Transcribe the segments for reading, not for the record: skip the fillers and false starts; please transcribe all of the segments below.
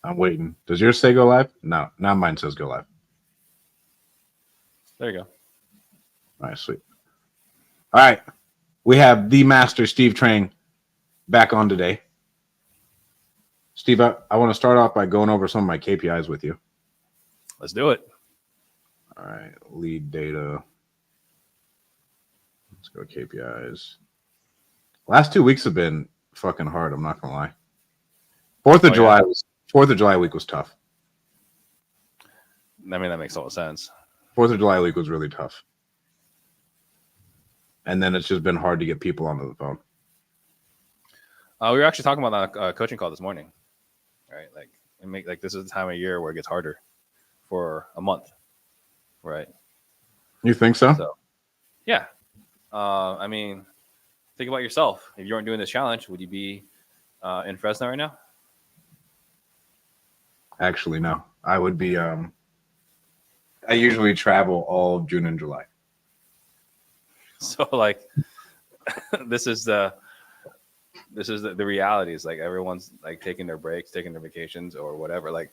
I'm waiting. Does yours say go live? No, now mine says go live. There you go. All right, sweet. All right. We have the master, Steve Trang, back on today. Steve, I want to start off by going over some of my KPIs with you. Let's do it. All right. Lead data. Let's go KPIs. Last 2 weeks have been fucking hard. I'm not going to lie. 4th of July week was tough. I mean, that makes all sense. 4th of July week was really tough. And then it's just been hard to get people onto the phone. We were actually talking about that coaching call this morning, right? Like this is the time of year where it gets harder for a month, right? You think so? Yeah. I mean, think about yourself. If you weren't doing this challenge, would you be in Fresno right now? Actually, no. I would be. I usually travel all of June and July. So like, this is the reality. Is like everyone's like taking their breaks, taking their vacations, or whatever. Like,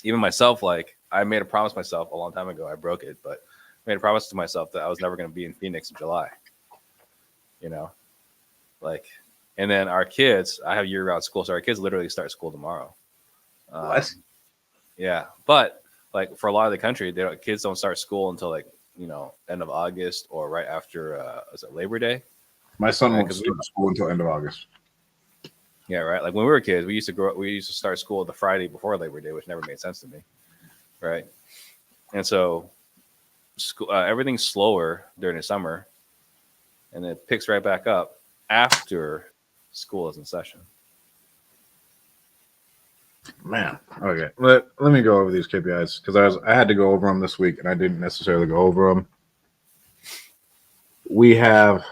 even myself, like I made a promise myself a long time ago. I broke it, but I made a promise to myself that I was never going to be in Phoenix in July. You know, like, and then our kids. I have year-round school, so our kids literally start school tomorrow. What? Yeah, but like for a lot of the country, kids don't start school until like end of August or right after is it Labor Day? My son won't start school until end of August. Yeah, right. Like when we were kids, we used to start school the Friday before Labor Day, which never made sense to me, right? And so school, everything's slower during the summer, and then it picks right back up after school is in session. Man, okay. Let me go over these KPIs because I had to go over them this week and I didn't necessarily go over them. We have,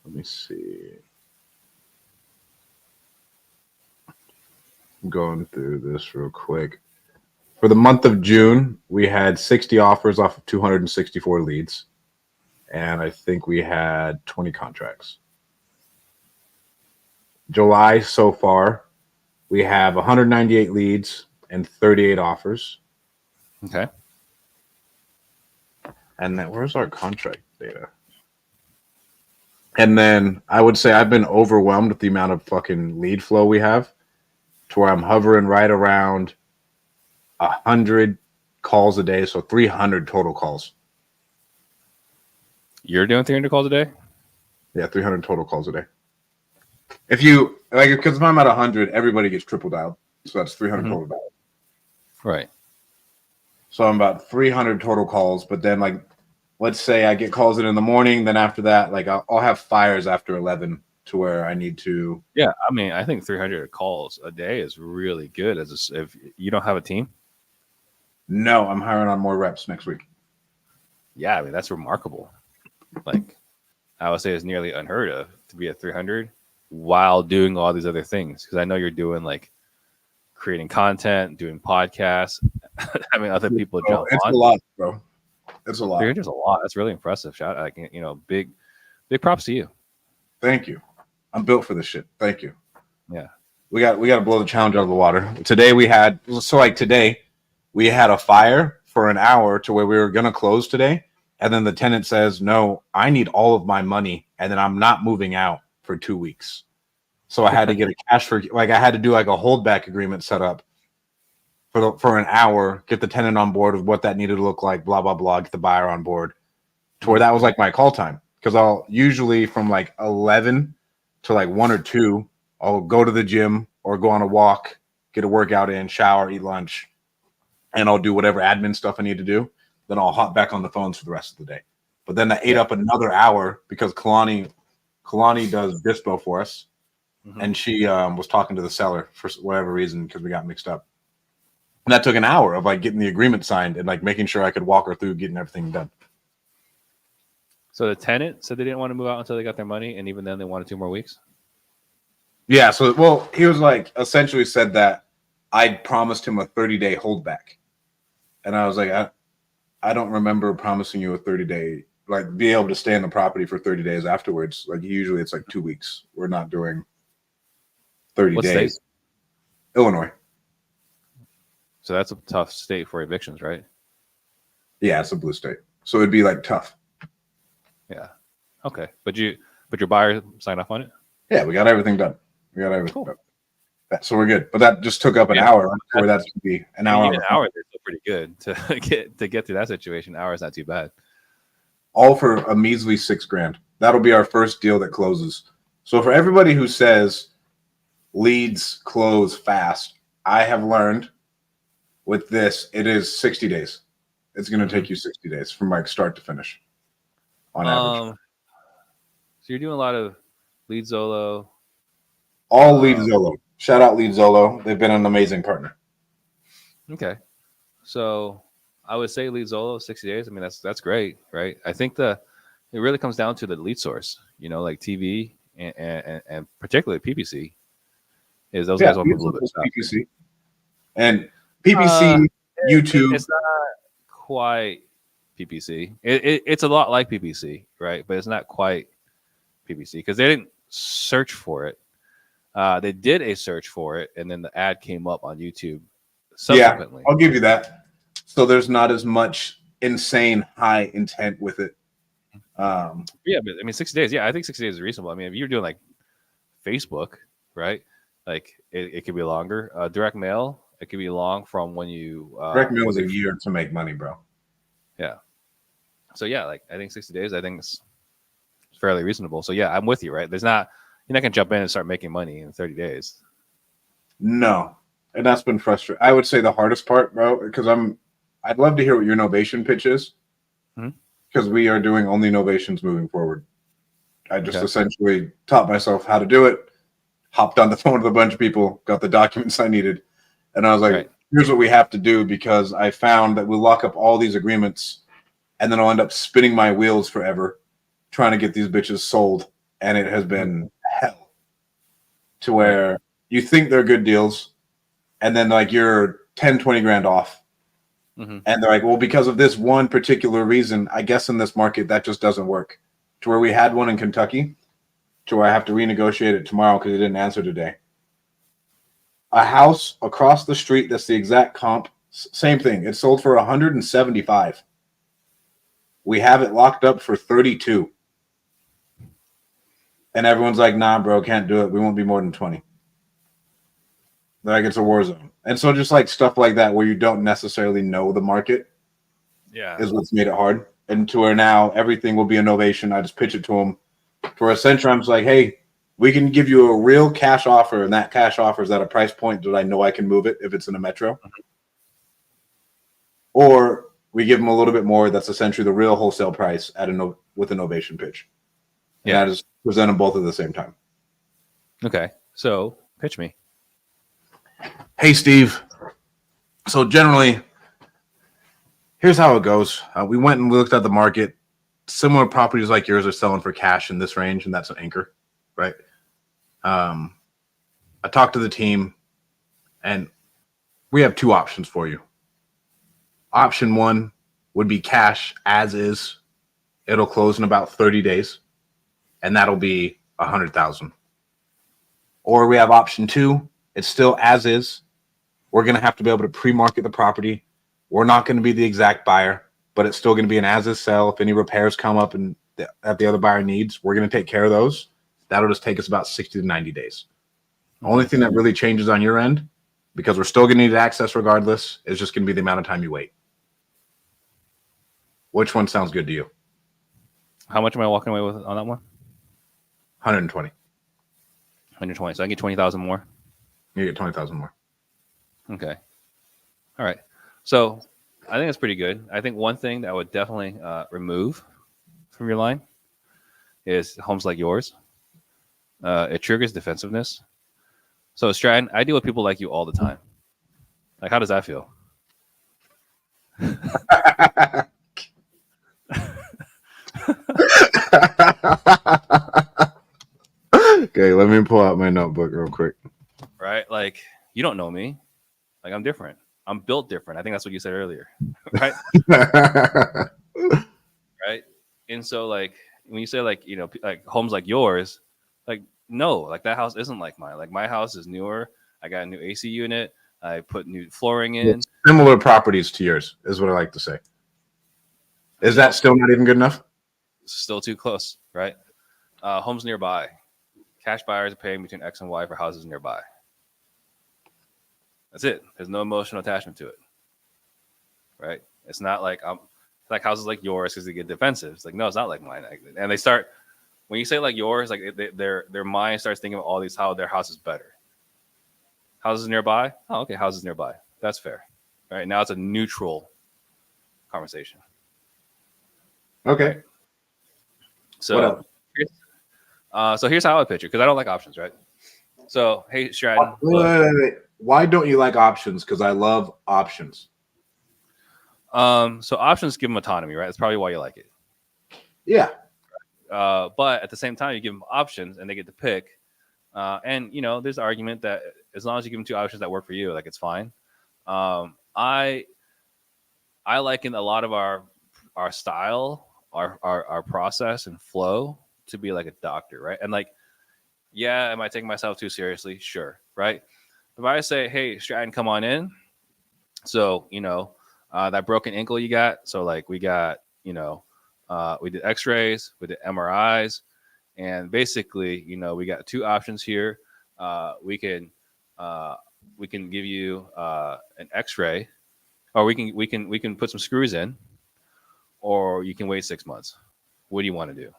let me see. I'm going through this real quick. For the month of June, we had 60 offers off of 264 leads, and I think we had 20 contracts. July so far, we have 198 leads and 38 offers. Okay. And then where's our contract data? And then I would say I've been overwhelmed with the amount of fucking lead flow we have to where I'm hovering right around 100 calls a day. So 300 total calls. You're doing 300 calls a day? Yeah, 300 total calls a day. If you like, because if I'm at 100, everybody gets triple dialed. So that's 300 total dialed. Right. So I'm about 300 total calls. But then, like, let's say I get calls in the morning. Then after that, like, I'll have fires after 11 to where I need to. Yeah, I mean, I think 300 calls a day is really good. If you don't have a team. No, I'm hiring on more reps next week. Yeah, I mean, that's remarkable. Like, I would say it's nearly unheard of to be at 300 while doing all these other things. Because I know you're doing like creating content, doing podcasts. I mean, other people jump on. It's a lot, bro. It's a lot. 300 is a lot. That's really impressive. Shout out, big props to you. Thank you. I'm built for this shit. Thank you. Yeah. We got to blow the challenge out of the water. Today we had a fire for an hour to where we were going to close today. And then the tenant says, no, I need all of my money. And then I'm not moving out for 2 weeks. So I had to get I had to do like a holdback agreement set up for an hour, get the tenant on board with what that needed to look like, blah, blah, blah, get the buyer on board to where that was like my call time. Because I'll usually from like 11 to like 1 or 2, I'll go to the gym or go on a walk, get a workout in, shower, eat lunch, and I'll do whatever admin stuff I need to do. Then I'll hop back on the phones for the rest of the day. But then that ate up another hour because Kalani does Dispo for us. Mm-hmm. And she was talking to the seller for whatever reason because we got mixed up. And that took an hour of like getting the agreement signed and like making sure I could walk her through getting everything done. So the tenant said they didn't want to move out until they got their money, and even then they wanted 2 more weeks? Yeah, so, well, he was like, essentially said that I promised him a 30-day holdback. And I was like, I don't remember promising you a 30-day, like, be able to stay in the property for 30 days afterwards. Like, usually it's like 2 weeks. We're not doing 30 What days. State? Illinois. So that's a tough state for evictions, right? Yeah, it's a blue state, so it'd be like tough. Yeah. Okay. But your buyer signed off on it? Yeah, we got everything done. Cool. Done. So we're good. But that just took up an Yeah. hour. Where that's going to be an hour. Even an hour is still pretty good to get through that situation. An hour is not too bad. All for a measly $6,000. That'll be our first deal that closes. So for everybody who says leads close fast, I have learned with this, it is 60 days. It's going to take you 60 days from like start to finish on average. So you're doing a lot of Lead Zolo. All Lead Zolo. Shout out Lead Zolo. They've been an amazing partner. Okay. So I would say Lead Zolo 60 days. I mean, that's great, right? I think it really comes down to the lead source, like TV and particularly PPC. Is those guys open a little bit PPC. And PPC, YouTube. It's not quite PPC. It's a lot like PPC, right? But it's not quite PPC because they didn't search for it. They did a search for it, and then the ad came up on YouTube subsequently. Yeah, I'll give you that. So there's not as much insane high intent with it. Yeah, but I mean, 60 days. Yeah, I think 60 days is reasonable. I mean, if you're doing like Facebook, right? Like it could be longer. Direct mail, it could be long from when you. Direct mail is a year to make money, bro. Yeah. So yeah, like I think 60 days. I think it's fairly reasonable. So yeah, I'm with you, right? You're not gonna jump in and start making money in 30 days. No, and that's been frustrating. I would say the hardest part, bro, because I'd love to hear what your novation pitch is, because we are doing only novations moving forward. I just essentially taught myself how to do it, hopped on the phone with a bunch of people, got the documents I needed, and I was like, here's what we have to do, because I found that we'll lock up all these agreements, and then I'll end up spinning my wheels forever trying to get these bitches sold, and it has been hell to where you think they're good deals, and then like you're 10, 20 grand off. And they're like, well, because of this one particular reason, I guess in this market, that just doesn't work. To where we had one in Kentucky, to where I have to renegotiate it tomorrow because it didn't answer today. A house across the street that's the exact comp, same thing. It sold for 175. We have it locked up for 32. And everyone's like, nah, bro, can't do it. We won't be more than 20. Like it's a war zone. And so just like stuff like that where you don't necessarily know the market is what's made it hard. And to where now everything will be a novation. I just pitch it to them. To where essentially I'm just like, hey, we can give you a real cash offer, and that cash offer is at a price point that I know I can move it if it's in a metro. Or we give them a little bit more. That's essentially the real wholesale price at with a novation pitch. And I just present them both at the same time. Okay, so pitch me. Hey, Steve. So generally, here's how it goes. We went and we looked at the market. Similar properties like yours are selling for cash in this range, and that's an anchor, right? I talked to the team, and we have two options for you. Option one would be cash as is. It'll close in about 30 days, and that'll be $100,000. Or we have option two. It's still as is. We're going to have to be able to pre-market the property. We're not going to be the exact buyer, but it's still going to be an as-is sell. If any repairs come up and that the other buyer needs, we're going to take care of those. That'll just take us about 60 to 90 days. The only thing that really changes on your end, because we're still going to need access regardless, is just going to be the amount of time you wait. Which one sounds good to you? How much am I walking away with on that one? 120. 120. So I get 20,000 more. You get 20,000 more. Okay. All right. So I think that's pretty good. I think one thing that I would definitely remove from your line is homes like yours. It triggers defensiveness. So Stratton, I deal with people like you all the time. Like, how does that feel? Okay, let me pull out my notebook real quick. Right? Like, you don't know me. Like, I'm different. I'm built different. I think that's what you said earlier. Right? Right? And so, like, when you say, like, like homes like yours, like, no, like that house isn't like mine. Like, my house is newer. I got a new AC unit. I put new flooring in. similar properties to yours, is what I like to say. Is that still not even good enough? Still too close, right? Homes nearby. Cash buyers are paying between X and Y for houses nearby. That's it. There's no emotional attachment to it, right? It's not like like houses like yours because they get defensive. It's like, no, it's not like mine. And they start, when you say like yours, like their mind starts thinking of all these, how their house is better. Houses nearby? Oh, okay, houses nearby. That's fair. All right, now it's a neutral conversation. Okay. Right? So, What else? So here's how I would pitch it, because I don't like options, right? So, hey, Stratton. Wait. Why don't you like options? Because I love options. So options give them autonomy, right? That's probably why you like it. Yeah. But at the same time, you give them options and they get to pick. And there's the argument that as long as you give them two options that work for you, like it's fine. I liken a lot of our style, our process and flow to be like a doctor, right? And like, yeah, am I taking myself too seriously? Sure, right? If I say, hey, Stratton, come on in. So, that broken ankle you got. So like we got, we did x-rays, we did MRIs, and basically, we got two options here. We can give you an x-ray, or we can put some screws in, or you can wait 6 months. What do you want to do?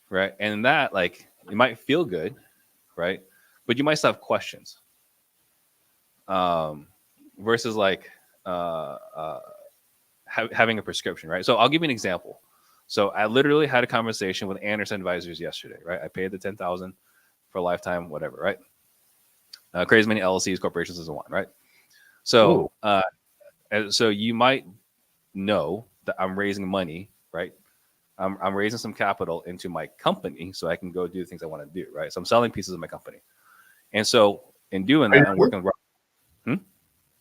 Right. And that, like, it might feel good, right? But you might still have questions. Versus like having a prescription, right? So I'll give you an example. So I literally had a conversation with Anderson Advisors yesterday, right? I paid the $10,000 for a lifetime, whatever, right? Create as many LLCs, corporations as I want, right? So, so you might know that I'm raising money, right? I'm raising some capital into my company so I can go do the things I want to do, right? So I'm selling pieces of my company, and so in doing that, I'm working with.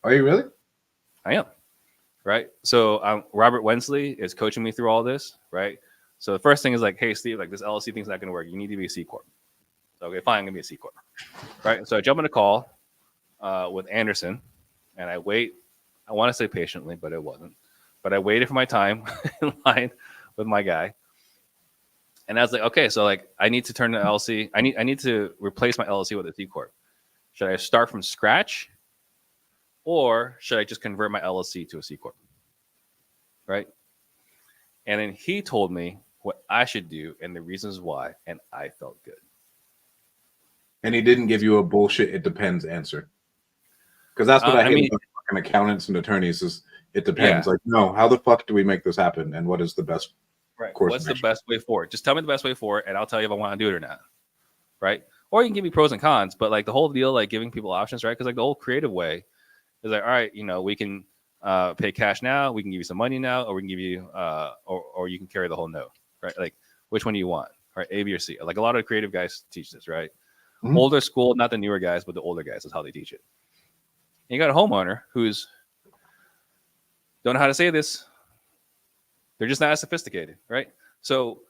Are you really? I am. Right. So Robert Wensley is coaching me through all this. Right. So the first thing is like, hey, Steve, like this LLC thing's not going to work. You need to be a C Corp. Okay, fine. I'm going to be a C Corp. Right. So I jump on a call with Anderson and I wait. I want to say patiently, but it wasn't. But I waited for my time in line with my guy. And I was like, okay, so like I need to turn the LLC. I need to replace my LLC with a C Corp. Should I start from scratch? Or should I just convert my LLC to a C Corp? Right. And then he told me what I should do and the reasons why, and I felt good. And he didn't give you a bullshit "it depends" answer. Because that's what I hate about fucking accountants and attorneys is it depends. Yeah. Like, no, how the fuck do we make this happen? And what is the best course? What's the best way forward? Just tell me the best way forward, and I'll tell you if I want to do it or not. Right. Or you can give me pros and cons, but like the whole deal, like giving people options, right? Because like the whole creative way is like, all right, we can pay cash now, we can give you some money now, or we can give you or you can carry the whole note, right? Like which one do you want, right? A, B, or C? Like a lot of creative guys teach this, right? Mm-hmm. Older school, not the newer guys, but the older guys is how they teach it. And you got a homeowner who's don't know how to say this. They're just not as sophisticated, right? So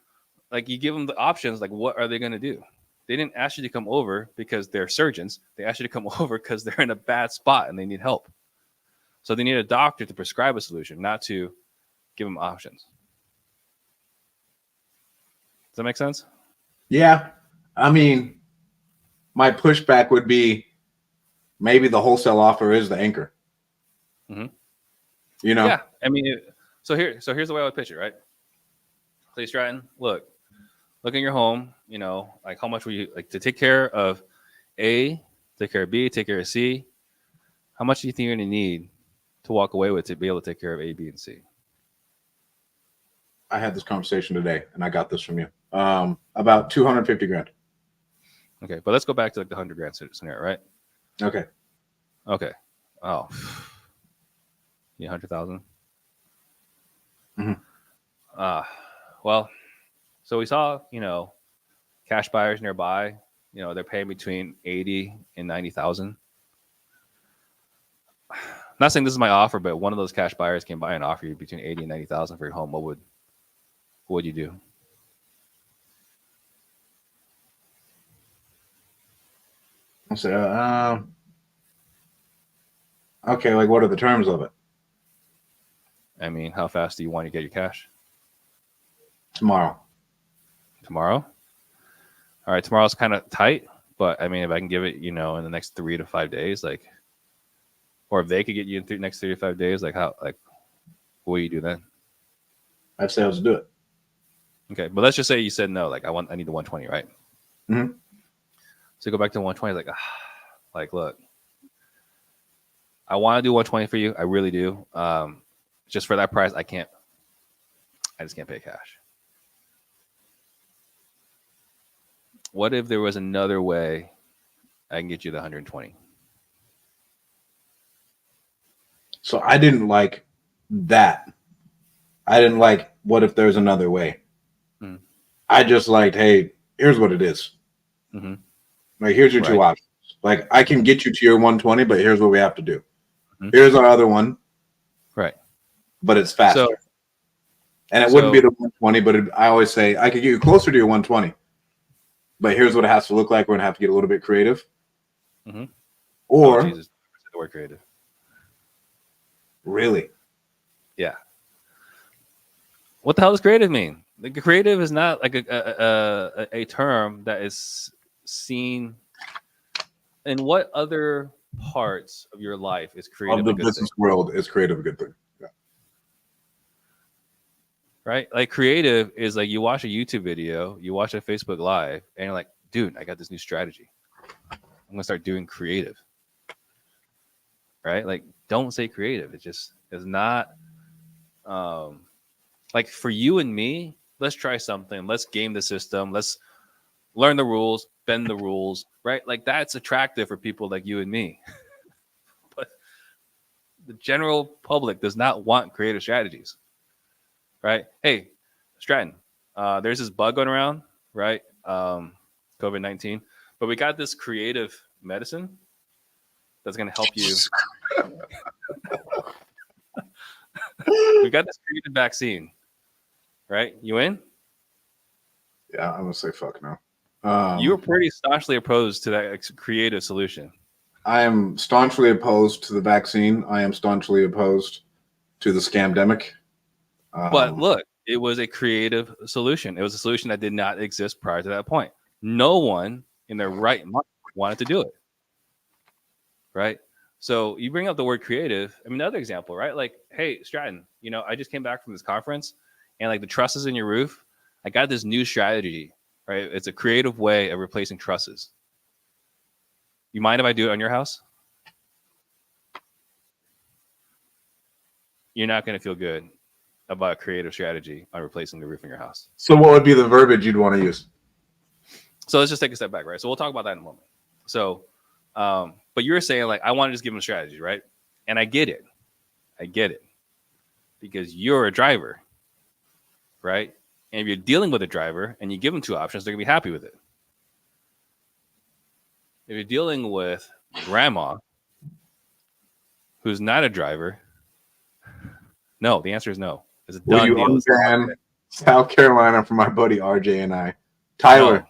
like you give them the options, like what are they going to do? They didn't ask you to come over because they're surgeons. They asked you to come over because they're in a bad spot and they need help. So they need a doctor to prescribe a solution, not to give them options. Does that make sense? Yeah. I mean, my pushback would be maybe the wholesale offer is the anchor. Mm-hmm. Yeah. I mean, so here's the way I would pitch it, right? Say, Stratton, look in your home, like how much will you like to take care of A, take care of B, take care of C? How much do you think you're going to need to walk away with to be able to take care of A, B, and C? I had this conversation today, and I got this from you. About $250,000. Okay, but let's go back to like the $100,000 scenario, right? Okay. Oh, you 100,000. Mm-hmm. Well, so we saw, cash buyers nearby. They're paying between 80 and 90,000. Not saying this is my offer, but one of those cash buyers came by and offer you between 80 and 90,000 for your home. What would you do? I'll say, Okay, like what are the terms of it? I mean, how fast do you want to get your cash? Tomorrow. Tomorrow? All right, tomorrow's kind of tight, but I mean, if I can give it, in the next 3 to 5 days, like, or if they could get you in the next 3 to 5 days, like what do you do then? I'd say let's do it. Okay, but let's just say you said no, like I need the 120, right? Mm-hmm. So go back to 120, like look, I want to do 120 for you, I really do. Just for that price, I just can't pay cash. What if there was another way I can get you the 120? So I didn't like that. I didn't like what if there's another way. Mm. I just liked, hey, here's what it is. Mm-hmm. Like, here's your two options. Like, I can get you to your 120, but here's what we have to do. Mm-hmm. Here's our other one. Right. But it's faster. And it wouldn't be the 120, but I always say I could get you closer to your 120. But here's what it has to look like. We're going to have to get a little bit creative. Mm-hmm. Or Jesus, the word creative. Really? Yeah. What the hell does creative mean? Like, creative is not like a term that is seen. In what other parts of your life is creative? Of the business world, is creative a good thing? Yeah. Right? Like, creative is like you watch a YouTube video, you watch a Facebook Live, and you're like, dude, I got this new strategy. I'm gonna start doing creative. Right? Like, don't say creative. It just is not. Like, for you and me, let's try something. Let's game the system. Let's learn the rules, bend the rules, right? Like, that's attractive for people like you and me. But the general public does not want creative strategies, right? Hey, Stratton, there's this bug going around, right? COVID-19, but we got this creative medicine that's going to help you. We got this creative vaccine, right? You in? Yeah, I'm gonna say fuck no. You were pretty staunchly opposed to that creative solution. I am staunchly opposed to the vaccine. I am staunchly opposed to the scamdemic. But look, it was a creative solution. It was a solution that did not exist prior to that point. No one in their right mind wanted to do it, right? So you bring up the word creative. I mean, another example, right? Like, hey, Stratton, I just came back from this conference, and like the trusses in your roof, I got this new strategy, right? It's a creative way of replacing trusses. You mind if I do it on your house? You're not going to feel good about a creative strategy on replacing the roof in your house. So what would be the verbiage you'd want to use? So let's just take a step back, right? So we'll talk about that in a moment. So, but you're saying, like, I want to just give them a strategy, right? And I get it. Because you're a driver, right? And if you're dealing with a driver and you give them two options, they're going to be happy with it. If you're dealing with grandma who's not a driver, no, the answer is no. It's a done deal. South Carolina for my buddy RJ and I. Tyler, no.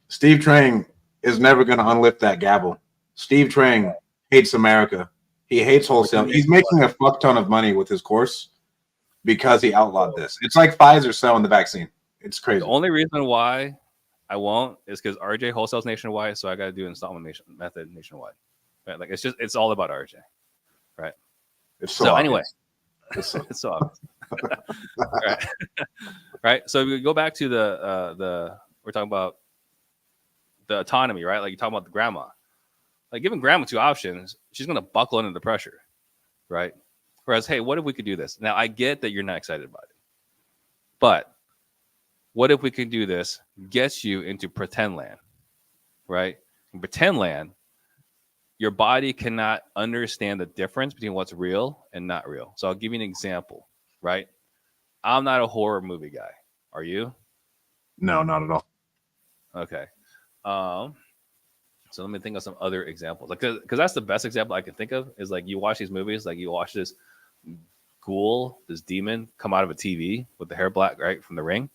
Steve Trang is never going to unlift that gavel. Steve Trang hates America. He hates wholesale. He's making a fuck ton of money with his course because he outlawed this. It's like Pfizer selling the vaccine. It's crazy. The only reason why I won't is because RJ wholesales nationwide, so I got to do installment method nationwide. Right? Like, it's all about RJ, right? It's so anyway, it's so obvious. Right. Right. So we go back to the we're talking about the autonomy, right? Like, you're talking about the grandma. Like, giving grandma two options, she's gonna buckle under the pressure, right? Whereas, hey, what if we could do this? Now, I get that you're not excited about it, but what if we could do this? Gets you into pretend land, right? In pretend land, your body cannot understand the difference between what's real and not real. So I'll give you an example, right? I'm not a horror movie guy. Are you? No, not at all. Okay. So let me think of some other examples. Like, because that's the best example I can think of is, like, you watch these movies, like you watch this ghoul, this demon come out of a TV with the hair black, right, from The Ring,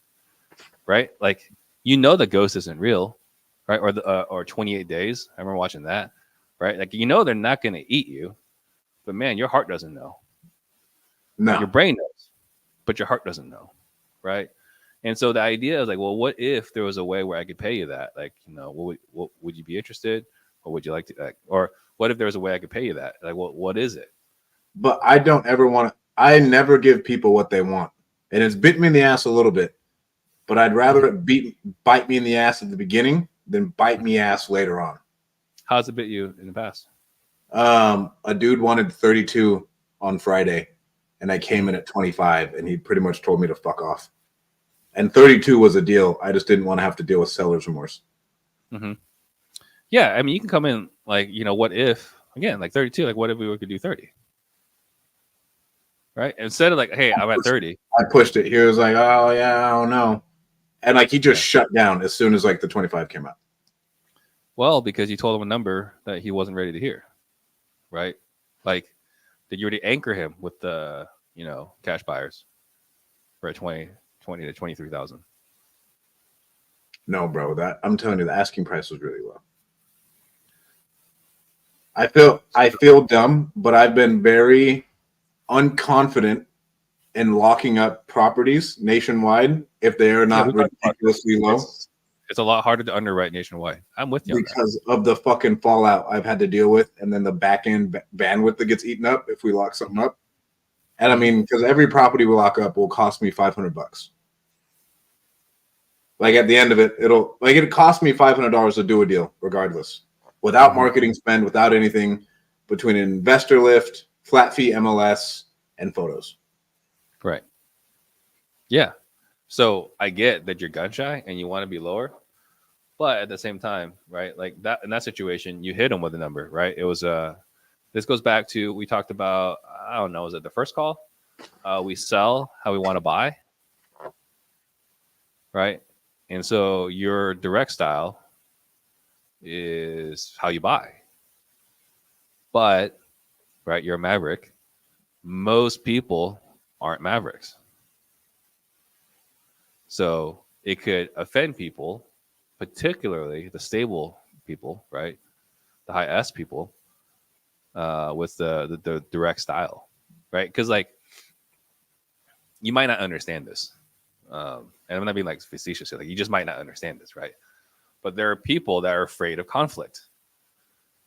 right? Like, the ghost isn't real, right? Or 28 Days. I remember watching that, right? Like, they're not going to eat you. but man, your heart doesn't know. No. Your brain knows, but your heart doesn't know, right? And so the idea is like, well, what if there was a way where I could pay you that? Like, what would you be interested, or would you like to, like, or what if there was a way I could pay you that? Like, what is it? But I don't ever want to. I never give people what they want, and it's bit me in the ass a little bit. But I'd rather it bite me in the ass at the beginning than bite me ass later on. How's it bit you in the past? A dude wanted 32 on Friday, and I came in at 25, and he pretty much told me to fuck off. And 32 was a deal. I just didn't want to have to deal with seller's remorse. Mm-hmm. Yeah, I mean, you can come in like, what if, again, like 32, like what if we could do 30? Right? Instead of like, hey, I'm at 30. I pushed it. He was like, oh, yeah, I don't know. And like he just shut down as soon as like the 25 came out. Well, because you told him a number that he wasn't ready to hear. Right? Like, did you already anchor him with the, cash buyers for 20 to 23,000? No, bro. That I'm telling you, the asking price was really low. I feel dumb, but I've been very unconfident in locking up properties nationwide if they are not ridiculously low. It's a lot harder to underwrite nationwide. I'm with you because of the fucking fallout I've had to deal with, and then the back end bandwidth that gets eaten up if we lock something up. And I mean, because every property we lock up will cost me $500. Like at the end of it, it cost me $500 to do a deal, regardless, without marketing spend, without anything, between an investor lift, flat fee MLS, and photos. Right. Yeah. So I get that you're gun shy and you want to be lower, but at the same time, right? Like that in that situation, you hit them with a number, right? It was this goes back to we talked about, I don't know, was it the first call? We sell how we want to buy. Right. And so your direct style is how you buy. But right, you're a maverick. Most people aren't mavericks. So it could offend people, particularly the stable people, right? The high S people, with the direct style, right? Because like you might not understand this, and I'm not being like facetious here. Like you just might not understand this, right? But there are people that are afraid of conflict.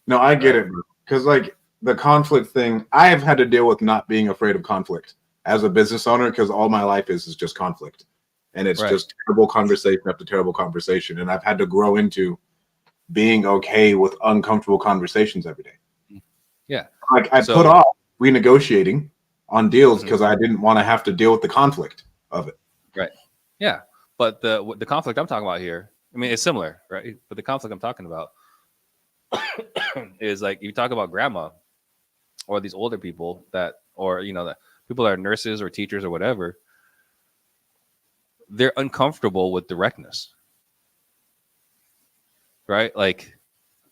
No, I get it, because like the conflict thing, I have had to deal with not being afraid of conflict as a business owner because all my life is just conflict. And it's just terrible conversation after terrible conversation. And I've had to grow into being okay with uncomfortable conversations every day. Yeah. Like I put off renegotiating on deals because I didn't want to have to deal with the conflict of it. Right. Yeah. But the conflict I'm talking about here, I mean, it's similar, right? But the conflict I'm talking about is like you talk about grandma or these older people that, or, that people that are nurses or teachers or whatever. They're uncomfortable with directness, right? Like,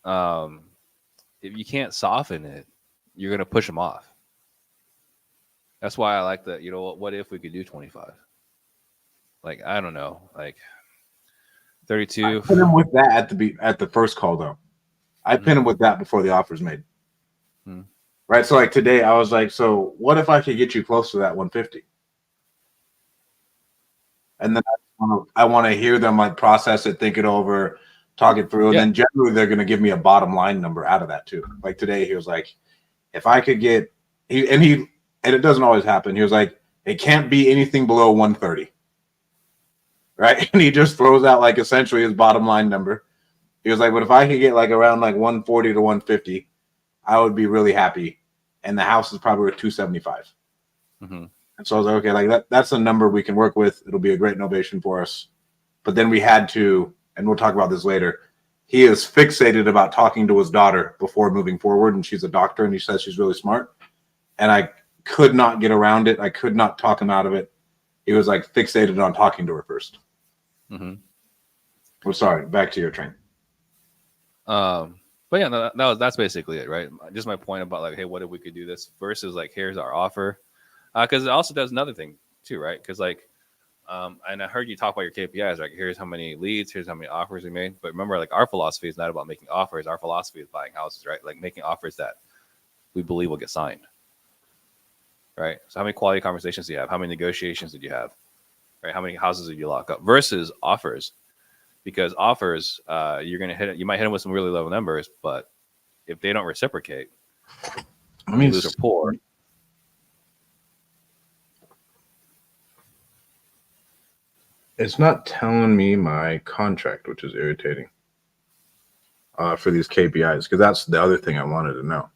if you can't soften it, you're going to push them off. That's why I like that. What if we could do 25? Like, I don't know, like 32. I put him with that at the first call though. I pinned him with that before the offer's made. Right. So like today I was like, so what if I could get you close to that 150? And then I want to hear them like process it, think it over, talk it through. And then generally they're going to give me a bottom line number out of that too. Like today he was like, if I could get, and it doesn't always happen. He was like, it can't be anything below 130. Right. And he just throws out like essentially his bottom line number. He was like, but if I could get like around like 140 to 150, I would be really happy. And the house is probably worth 275. And so I was like, okay, like that's a number we can work with. It'll be a great innovation for us. But then we had to, and we'll talk about this later, he is fixated about talking to his daughter before moving forward. And she's a doctor and he says she's really smart. And I could not get around it. I could not talk him out of it. He was like fixated on talking to her first. Well, sorry, back to your train. But yeah, no, that's basically it, right? Just my point about like, hey, what if we could do this versus like, here's our offer. Because it also does another thing too, right? Because like, and I heard you talk about your KPIs, like here's how many leads, here's how many offers we made. But remember, like our philosophy is not about making offers. Our philosophy is buying houses, right? Like making offers that we believe will get signed. right? So how many quality conversations do you have? How many negotiations did you have? Right? How many houses did you lock up versus offers? Because offers, you're gonna hit it. You might hit them with some really low numbers, but if they don't reciprocate, I mean, you lose rapport. it's not telling me my contract, which is irritating. For these KPIs, because that's the other thing I wanted to know.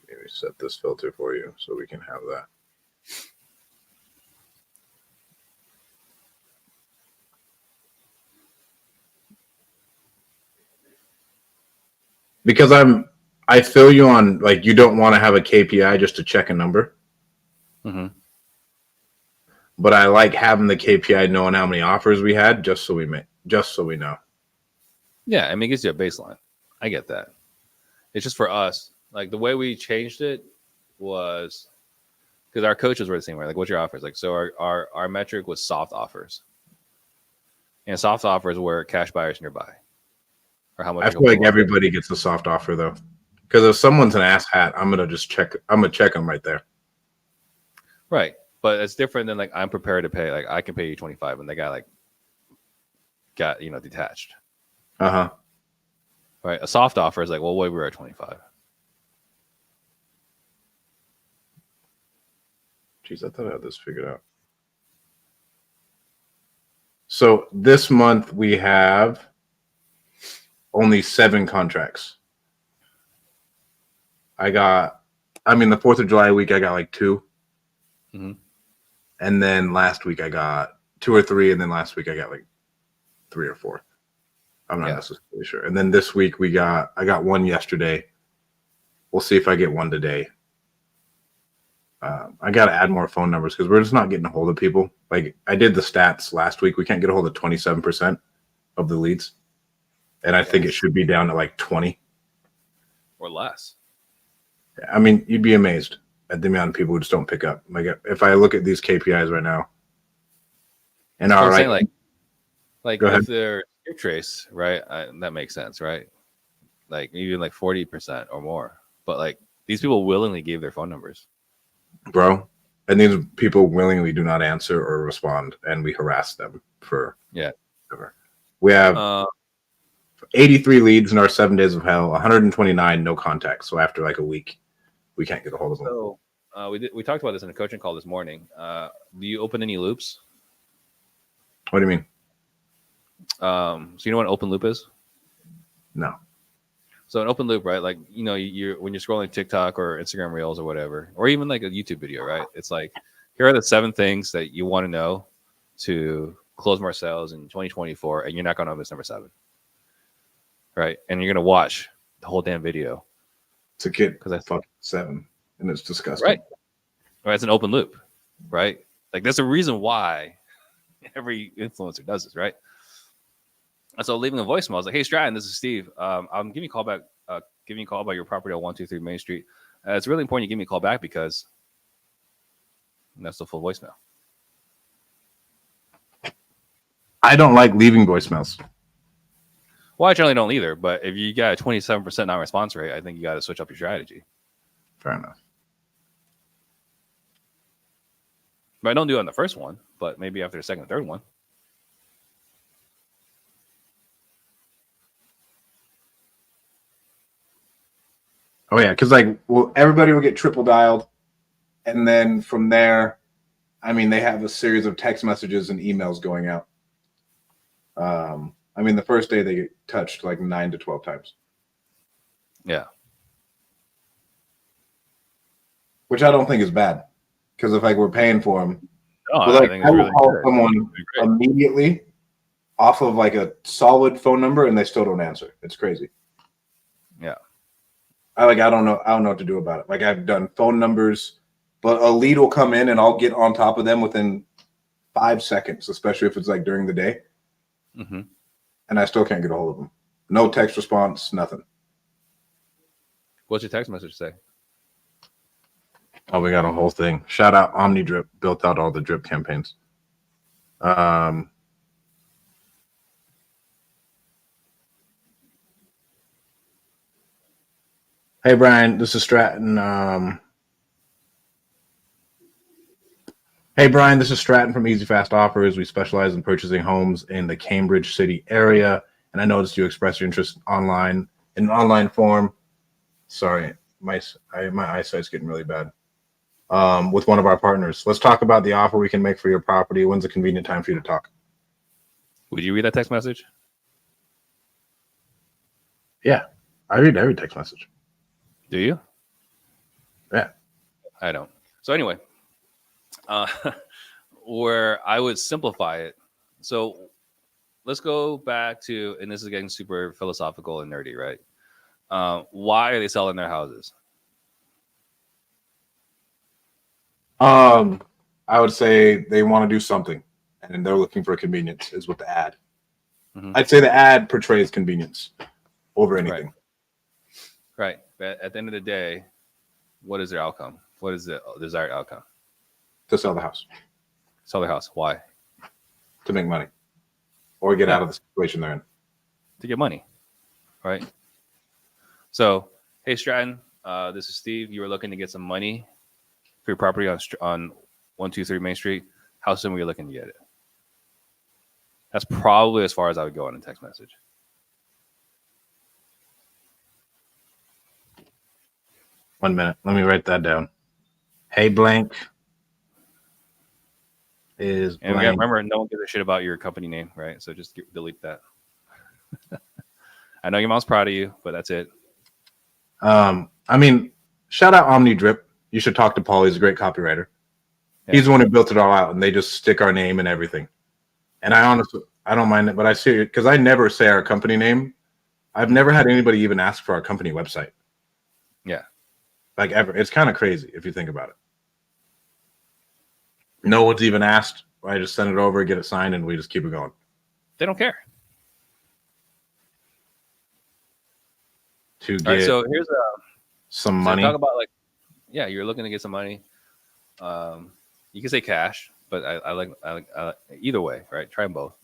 Maybe set this filter for you so we can have that. Because I feel you on, like, you don't want to have a KPI just to check a number. Mm-hmm. But I like having the KPI knowing how many offers we had just so we know. Yeah, I mean, it gives you a baseline. I get that. It's just for us. Like the way we changed it was because our coaches were the same way. Like, what's your offers? Like, so our metric was soft offers, and soft offers were cash buyers nearby, or how much. I feel like everybody gets a soft offer though, because if someone's an ass hat, I'm gonna check them right there. Right, but it's different than like I'm prepared to pay. Like I can pay you 25, and the guy like got detached. Uh-huh. Right, a soft offer is like, well, wait, we're at 25. Jeez, I thought I had this figured out. So this month we have only 7 contracts. The 4th of July week I got like 2. Mm-hmm. And then last week I got 2 or 3, and then last week I got like 3 or 4. I'm not necessarily sure. And then this week I got 1 yesterday. We'll see if I get 1 today. I got to add more phone numbers because we're just not getting a hold of people. Like I did the stats last week. We can't get a hold of 27% of the leads. And I think it should be down to like 20. Or less. I mean, you'd be amazed at the amount of people who just don't pick up. Like if I look at these KPIs right now. And all right. Saying, like with their skip trace, right? That makes sense, right? Like even like 40% or more. But like these people willingly gave their phone numbers. Bro, and these people willingly do not answer or respond, and we harass them for whatever. We have 83 leads in our 7 days of hell, 129 no contacts. So after like a week, we can't get a hold of them. So we talked about this in a coaching call this morning. Do you open any loops? What do you mean? So you know what an open loop is? No. So an open loop, right? Like, you're when you're scrolling TikTok or Instagram Reels or whatever, or even like a YouTube video, right? It's like, here are the 7 things that you want to know to close more sales in 2024, and you're not going to miss number 7, right? And you're going to watch the whole damn video to get because I fucking 7, and it's disgusting. Right. It's an open loop, right? Like there's a reason why every influencer does this, right? And so leaving a voicemail, I was like, "Hey, Stratton, this is Steve. I'm giving you a call back. Giving you a call about your property on 123 Main Street. It's really important you give me a call back because that's the full voicemail." I don't like leaving voicemails. Well, I generally don't either. But if you got a 27% non-response rate, I think you got to switch up your strategy. Fair enough. But I don't do it on the first one, but maybe after the second and third one. Oh yeah, because everybody will get triple dialed, and then from there, I mean, they have a series of text messages and emails going out. I mean, the first day they get touched like 9 to 12 times. Yeah. Which I don't think is bad, because if we're paying for them, I think I will call someone immediately off of like a solid phone number, and they still don't answer. It's crazy. Yeah. I don't know what to do about it. Like I've done phone numbers, but a lead will come in and I'll get on top of them within 5 seconds, especially if it's like during the day. Mm-hmm. And I still can't get a hold of them. No text response, nothing. What's your text message say? Oh, we got a whole thing. Shout out OmniDrip, built out all the drip campaigns. Hey Brian, this is Stratton. Hey Brian, this is Stratton from Easy Fast Offers. We specialize in purchasing homes in the Cambridge City area, and I noticed you expressed your interest online in an online form. Sorry, my eyesight's getting really bad. With one of our partners. Let's talk about the offer we can make for your property. When's a convenient time for you to talk? Would you read that text message? Yeah, I read every text message. Do you? Yeah. I don't. So anyway, uh, where I would simplify it. So let's go back to, and this is getting super philosophical and nerdy, right? Why are they selling their houses? I would say they want to do something, and they're looking for convenience. Is what the ad. Mm-hmm. I'd say the ad portrays convenience over anything. Right. But at the end of the day, what is their outcome? What is the desired outcome? To sell the house. Sell their house. Why? To make money, or get out of the situation they're in. To get money, right? So, hey Stratton, this is Steve. You were looking to get some money for your property on 123 Main Street. How soon were you looking to get it? That's probably as far as I would go on a text message. One minute. Let me write that down. Hey, blank is And blank. remember, no one gives a shit about your company name, right? So just delete that. I know your mom's proud of you, but that's it. I mean, shout out Omni Drip. You should talk to Paul. He's a great copywriter. Yeah. He's the one who built it all out, and they just stick our name and everything. And I honestly, I don't mind it, but I see it because I never say our company name. I've never had anybody even ask for our company website. Yeah. Like ever. It's kind of crazy if you think about it. No one's even asked. I just send it over, get it signed, and we just keep it going. They don't care. To get all right, so here's some money. Talk about yeah, you're looking to get some money. You can say cash, but I like either way, right? Try them both.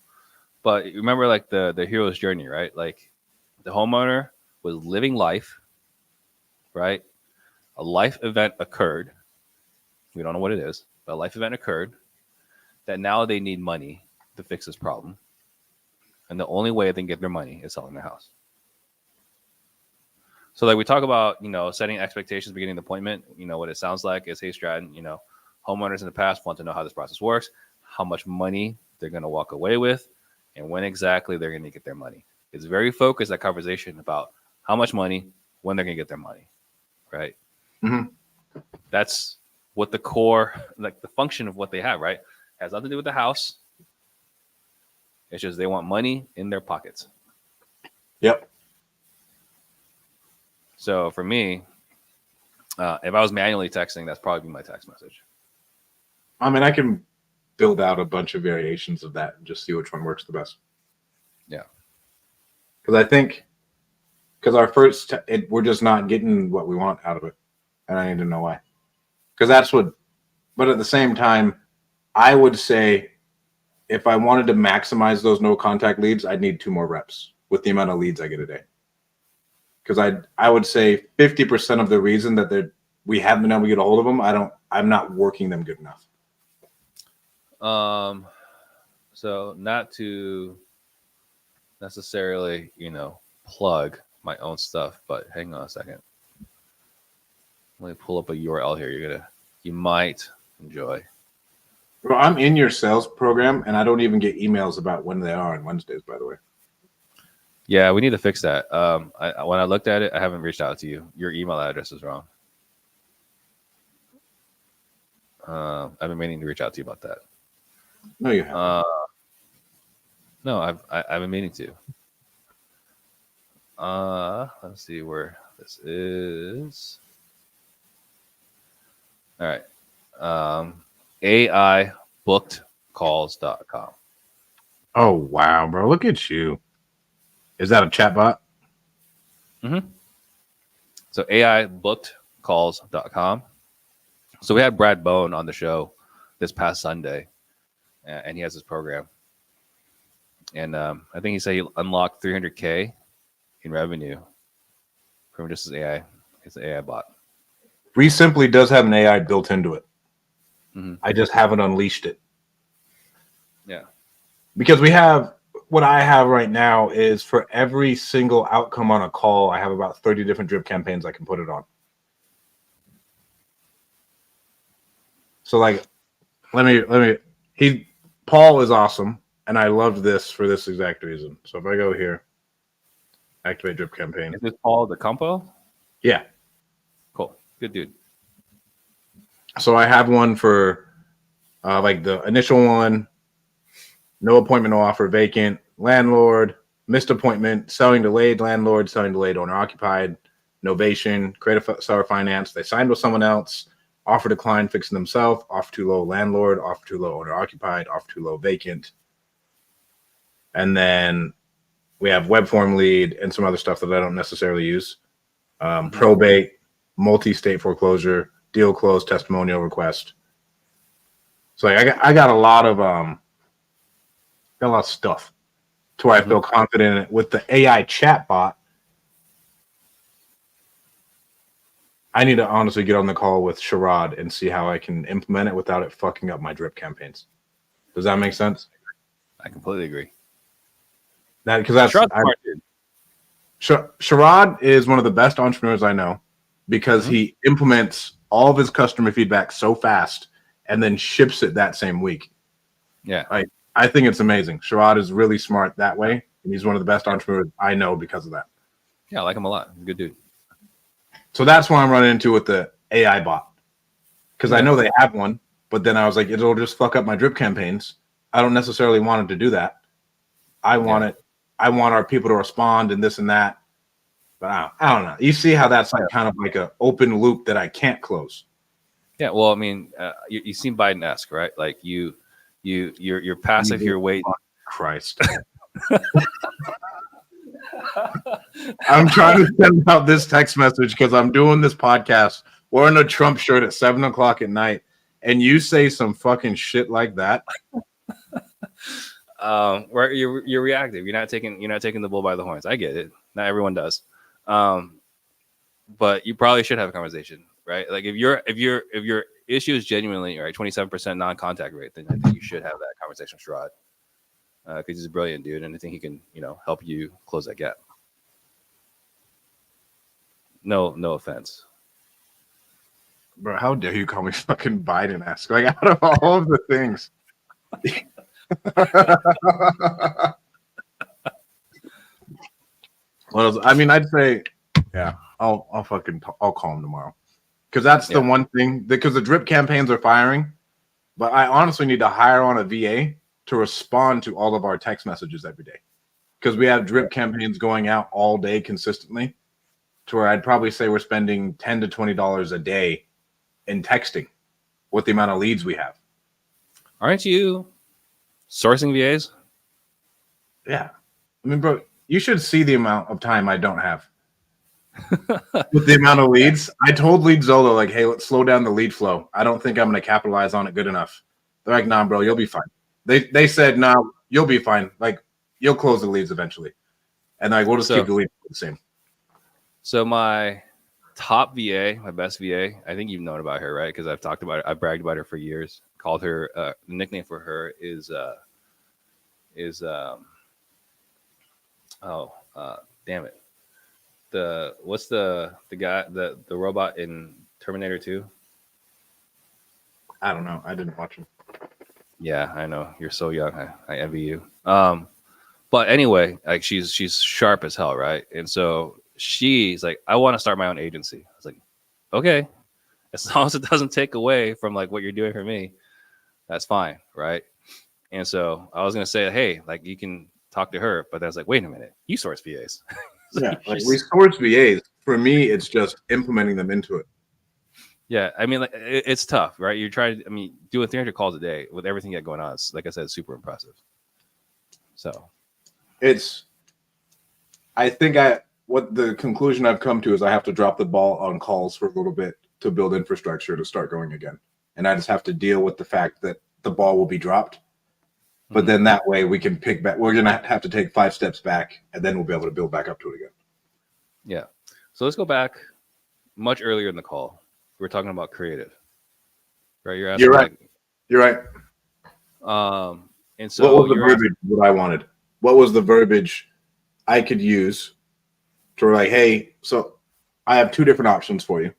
But remember, like the hero's journey, right? Like the homeowner was living life, right? A life event occurred. We don't know what it is, but a life event occurred that now they need money to fix this problem. And the only way they can get their money is selling their house. So like we talk about, setting expectations, beginning the appointment, what it sounds like is, hey, Stratton, homeowners in the past want to know how this process works, how much money they're going to walk away with, and when exactly they're going to get their money. It's very focused, that conversation about how much money, when they're going to get their money, right? Mm-hmm. That's what the core, like the function of what they have, right? Has nothing to do with the house. It's just they want money in their pockets. Yep. So for me, if I was manually texting, that's probably my text message. I mean, I can build out a bunch of variations of that and just see which one works the best. Yeah. Because I think, our first, we're just not getting what we want out of it. And I need to know why. Because that's what, but at the same time, I would say if I wanted to maximize those no contact leads, I'd need 2 more reps with the amount of leads I get a day. Because I would say 50% of the reason that we haven't been able to get a hold of them, I'm not working them good enough. So not to necessarily, plug my own stuff, but hang on a second. Let me pull up a URL here. You might enjoy. Bro, I'm in your sales program, and I don't even get emails about when they are on Wednesdays, by the way. Yeah, we need to fix that. When I looked at it, I haven't reached out to you. Your email address is wrong. I've been meaning to reach out to you about that. No, you haven't. No, I've been meaning to. Let's see where this is. All right. AIbookedcalls.com. Oh, wow, bro. Look at you. Is that a chatbot? Mm-hmm. So AIbookedcalls.com. So we had Brad Bone on the show this past Sunday, and he has his program. And I think he said he unlocked $300K in revenue from just his AI It's an AI bot. Resimply does have an AI built into it. Mm-hmm. I just haven't unleashed it. Yeah. Because we have what I have right now is for every single outcome on a call, I have about 30 different drip campaigns I can put it on. So like, Paul is awesome, and I loved this for this exact reason. So if I go here, activate drip campaign. Is this Paul the compo? Yeah. Cool. Good dude. So I have one for like the initial one, no appointment, no offer, vacant, landlord, missed appointment, selling delayed, landlord, selling delayed, owner occupied, novation, creative seller finance. They signed with someone else, offer declined, fixing themselves, offer too low, landlord, offer too low, owner occupied, offer too low, vacant. And then we have web form lead and some other stuff that I don't necessarily use. Probate, multi-state foreclosure, deal close, testimonial request. So I got a lot of stuff to where I feel confident in it. With the AI chatbot, I need to honestly get on the call with Sherrod and see how I can implement it without it fucking up my drip campaigns. Does that make sense? I completely agree. Because that's Sherrod is one of the best entrepreneurs I know because he implements all of his customer feedback so fast and then ships it that same week. Yeah. I think it's amazing. Sherrod is really smart that way, and he's one of the best entrepreneurs I know because of that. Yeah, I like him a lot. He's a good dude. So that's what I'm running into with the AI bot. Because I know they have one, but then I was like, it'll just fuck up my drip campaigns. I don't necessarily want it to do that. I want it. I want our people to respond and this and that. But I don't know. You see how that's like kind of like an open loop that I can't close. Yeah. Well, I mean, you seem Biden-esque, right? Like you're passive. You're waiting. Christ. I'm trying to send out this text message because I'm doing this podcast wearing a Trump shirt at 7:00 at night, and you say some fucking shit like that. Where you're reactive. You're not taking the bull by the horns. I get it. Not everyone does. But you probably should have a conversation, right? Like if your issue is genuinely right, 27% non-contact rate, then I think you should have that conversation with Sherrod. Because he's a brilliant dude, and I think he can, help you close that gap. No offense, bro. How dare you call me fucking Biden-esque? Like out of all of the things. Well, I mean, I'd say, yeah, I'll call him tomorrow because that's the one thing because the drip campaigns are firing, but I honestly need to hire on a VA to respond to all of our text messages every day because we have drip campaigns going out all day consistently to where I'd probably say we're spending $10 to $20 a day in texting with the amount of leads we have. Aren't you sourcing VAs? Yeah. I mean, bro, you should see the amount of time I don't have with the amount of leads. I told Lead Zolo, like, hey, let's slow down the lead flow. I don't think I'm going to capitalize on it good enough. They're like, nah, bro, you'll be fine. They said, no, you'll be fine. Like, you'll close the leads eventually. And like, we'll just keep the leads the same. So my top VA, my best VA, I think you've known about her, right? Because I've talked about it. I've bragged about her for years. Called her, the nickname for her is damn it. What's the guy, the robot in Terminator 2? I don't know. I didn't watch him. Yeah, I know. You're so young. I envy you. But anyway, like she's sharp as hell, right? And so she's like, I want to start my own agency. I was like, okay, as long as it doesn't take away from like what you're doing for me, that's fine, right? And so I was gonna say, hey, like you can talk to her, but I was like, wait a minute, you source VAs. Yeah, like we source VAs. For me, it's just implementing them into it. Yeah, I mean, like it's tough, right? You're trying to, doing 300 calls a day with everything you got going on. It's, like I said, super impressive. So, what the conclusion I've come to is I have to drop the ball on calls for a little bit to build infrastructure to start going again, and I just have to deal with the fact that the ball will be dropped. But then that way we can pick back. We're gonna have to take 5 steps back, and then we'll be able to build back up to it again. Yeah. So let's go back much earlier in the call, we were talking about creative, right? You're asking You're right. like, You're right. and What so was the you're asking, verbiage what I wanted? What was the verbiage I could use to like, hey, so I have two different options for you.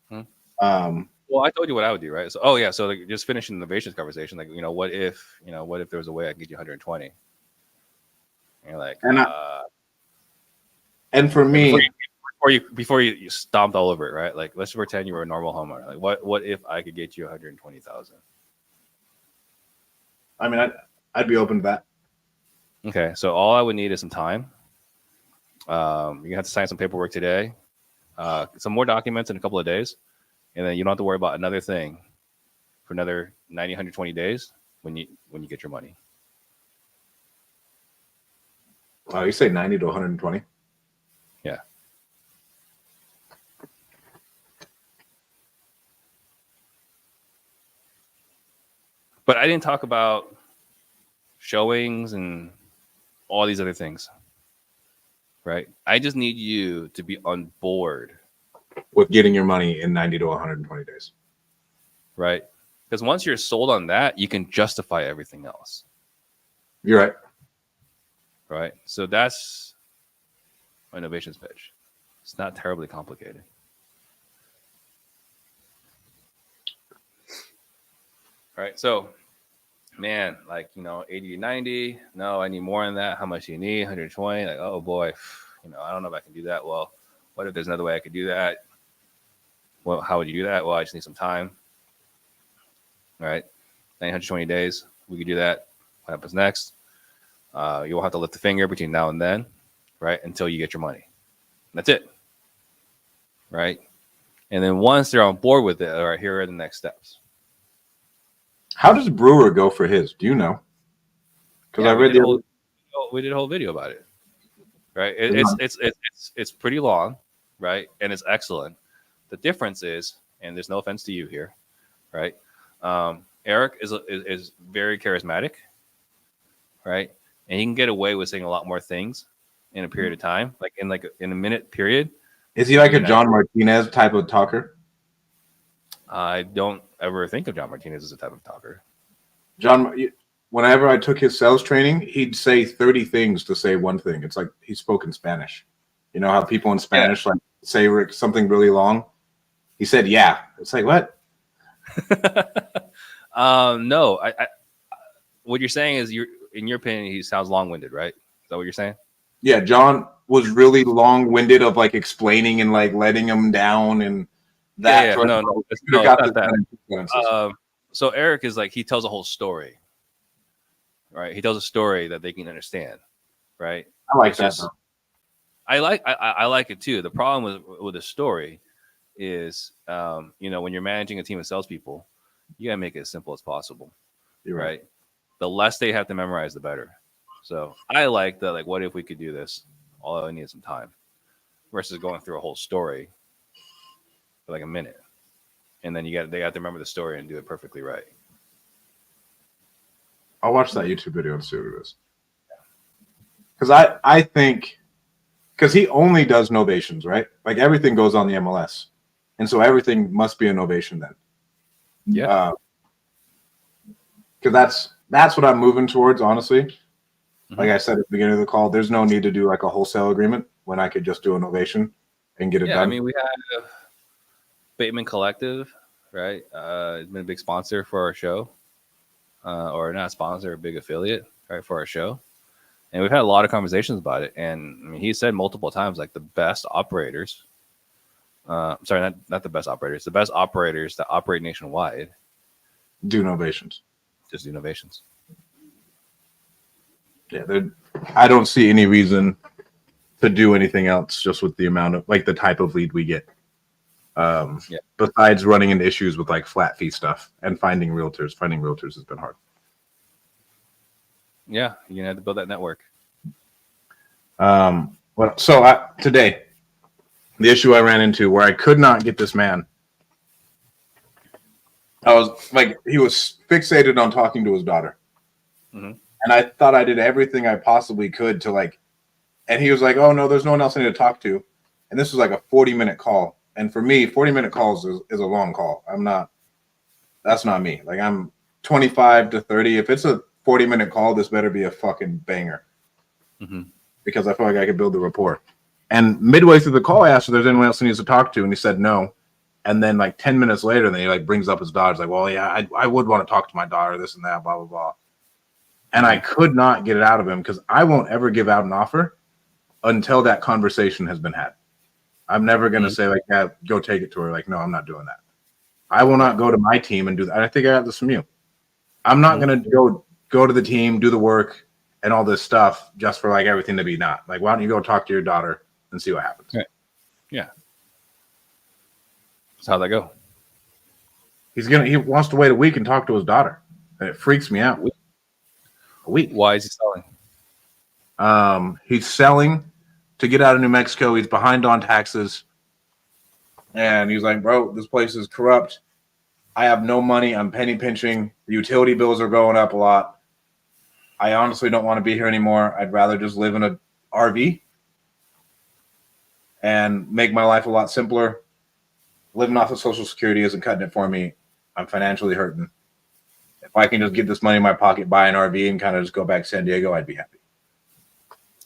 hmm? Um, Well, I told you what I would do, right? So, oh yeah, so like, just finishing the innovations conversation, like, what if there was a way I could get you 120? And you're like, and I, and for and me, before you stomped all over it, right? Like, let's pretend you were a normal homeowner. Like, what if I could get you 120,000? I mean, I'd be open to that. Okay, so all I would need is some time. You have to sign some paperwork today, some more documents in a couple of days, and then you don't have to worry about another thing for another 90, 120 days when you get your money. You say 90 to 120? Yeah. But I didn't talk about showings and all these other things, right? I just need you to be on board, With getting your money in 90 to 120 days. right? Because once you're sold on that, you can justify everything else, You're right. right? So that's my innovations pitch. It's not terribly complicated. Right. So, man, like, 80 to 90. No, I need more than that. How much do you need? 120. Like, oh boy, I don't know if I can do that. Well, what if there's another way I could do that? Well, how would you do that? Well, I just need some time. All right. 920 days. We could do that. What happens next? You won't have to lift a finger between now and then, right? Until you get your money. That's it. Right. And then once they're on board with it, all right, here are the next steps. How does Brewer go for his? Do you know? Because I read we did a whole video about it. Right. It's pretty long, right? And it's excellent. The difference is, and there's no offense to you here, right? Eric is very charismatic, right? And he can get away with saying a lot more things in a period of time, like in a minute period. Is he like a John Martinez type of talker? I don't ever think of John Martinez as a type of talker. Whenever I took his sales training, he'd say 30 things to say one thing. It's like he spoke in Spanish. You know how people in Spanish like say something really long? He said, yeah. It's like, what? No, I what you're saying is in your opinion, he sounds long-winded, right? Is that what you're saying? Yeah, John was really long-winded of like explaining and like letting him down and that. Yeah, no, it's not that. So Eric is like, he tells a whole story, right? He tells a story that they can understand, right? I like that. I like it too. The problem with a story is, when you're managing a team of salespeople, you gotta make it as simple as possible. You're right. The less they have to memorize, the better. So I like that. Like, what if we could do this? All I need is some time, versus going through a whole story for like a minute, and then they got to remember the story and do it perfectly right. I'll watch that YouTube video and see what it is. Because I think, because he only does novations, right? Like everything goes on the MLS, and so everything must be a novation then. Yeah. Because that's what I'm moving towards, honestly. Mm-hmm. Like I said at the beginning of the call, there's no need to do like a wholesale agreement when I could just do a novation and get it done. I mean, we have Bateman Collective, right? It's been a big sponsor for our show, or not sponsor, a big affiliate, right, for our show. And we've had a lot of conversations about it. And I mean, he said multiple times, like the best operators, sorry, not the best operators, the best operators that operate nationwide do novations. Just do novations. Yeah, I don't see any reason to do anything else just with the amount of like the type of lead we get. Besides running into issues with like flat fee stuff and finding realtors has been hard. Yeah, you're gonna have to build that network. Today, the issue I ran into where I could not get this man, I was like, he was fixated on talking to his daughter. Mm-hmm. And I thought I did everything I possibly could to like, and he was like, oh no, there's no one else I need to talk to. And this was like a 40-minute call. And for me, 40-minute calls is a long call. That's not me. Like I'm 25 to 30. If it's a 40-minute call, this better be a fucking banger. Mm-hmm. Because I feel like I could build the rapport. And midway through the call, I asked if there's anyone else he needs to talk to, and he said no. And then like 10 minutes later, then he like brings up his daughter. He's like, well, yeah, I would want to talk to my daughter, this and that, blah, blah, blah. And I could not get it out of him because I won't ever give out an offer until that conversation has been had. I'm never going to say like, yeah, go take it to her. Like, no, I'm not doing that. I will not go to my team and do that. I think I got this from you. I'm not going to go to the team, do the work and all this stuff just for like everything to be not. Like, why don't you go talk to your daughter and see what happens? Right. Yeah. So how'd that go? He wants to wait a week and talk to his daughter. And it freaks me out. A week. Why is he selling? He's selling to get out of New Mexico. He's behind on taxes. And he's like, bro, this place is corrupt. I have no money. I'm penny pinching. The utility bills are going up a lot. I honestly don't want to be here anymore. I'd rather just live in an RV and make my life a lot simpler. Living off of Social Security isn't cutting it for me. I'm financially hurting. If I can just get this money in my pocket, buy an RV, and kind of just go back to San Diego, I'd be happy.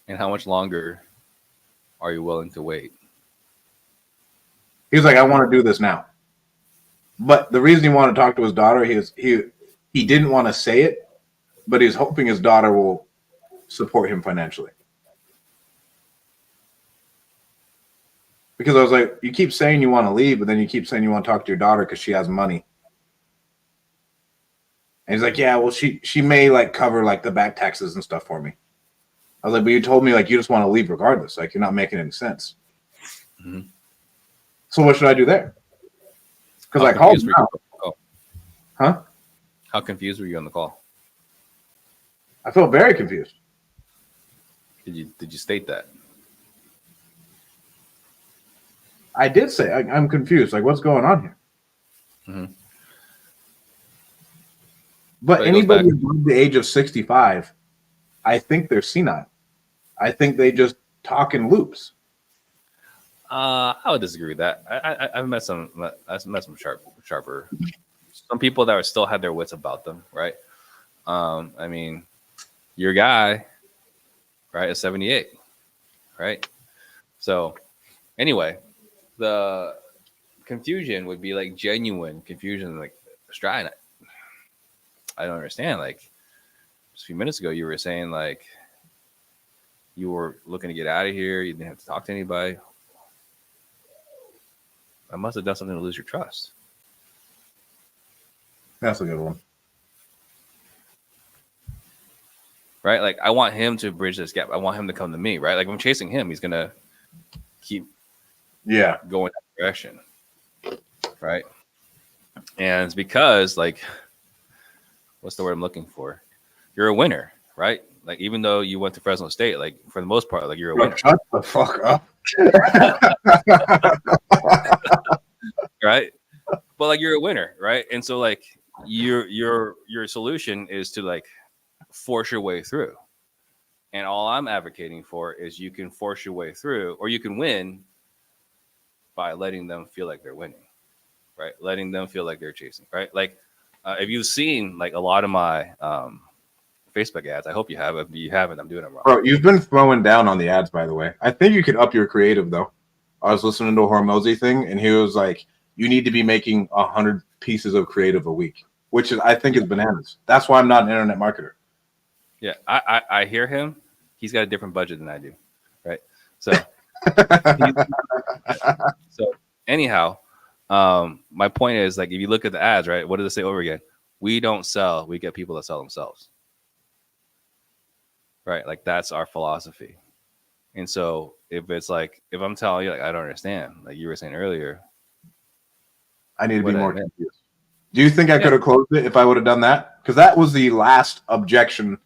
And how much longer are you willing to wait? He's like, I want to do this now. But the reason he wanted to talk to his daughter, he didn't want to say it, but he's hoping his daughter will support him financially. Because I was like, you keep saying you want to leave, but then you keep saying you want to talk to your daughter because she has money. And he's like, yeah, well, she may like cover like the back taxes and stuff for me. I was like, but you told me like you just want to leave regardless. Like you're not making any sense. Mm-hmm. So what should I do there? Because I called him out. Huh? How confused were you on the call? I felt very confused. Did you state that? I did say I'm confused. Like, what's going on here? Mm-hmm. But anybody above the age of 65, I think they're senile. I think they just talk in loops. I would disagree with that. I've met some sharper. Some people that still had their wits about them, right? I mean, your guy, right, is 78, right? So, anyway, the confusion would be like genuine confusion, like Stratton. I don't understand. Like just a few minutes ago, you were saying like you were looking to get out of here. You didn't have to talk to anybody. I must have done something to lose your trust. That's a good one. Right? Like I want him to bridge this gap. I want him to come to me, right? Like if I'm chasing him, he's gonna keep going that direction. Right? And it's because like what's the word I'm looking for? You're a winner, right? Like even though you went to Fresno State, like for the most part, like you're a winner. Shut the fuck up. Right? But like you're a winner, right? And so like your solution is to like force your way through. And all I'm advocating for is you can force your way through, or you can win by letting them feel like they're winning, right? Letting them feel like they're chasing, right? Like if you've seen like a lot of my Facebook ads, I hope you have. If you haven't, I'm doing it wrong. Bro, you've been throwing down on the ads, by the way. I think you could up your creative, though. I was listening to a Hormozy thing, and he was like, you need to be making 100 pieces of creative a week, which is, I think is bananas. That's why I'm not an internet marketer. Yeah, I hear him. He's got a different budget than I do, right? So, anyhow, my point is like if you look at the ads, right? What does it say over again? We don't sell. We get people that sell themselves, right? Like that's our philosophy. And so if it's like if I'm telling you like I don't understand, like you were saying earlier, I need to be more confused. Do you think I could have closed it if I would have done that? Because that was the last objection.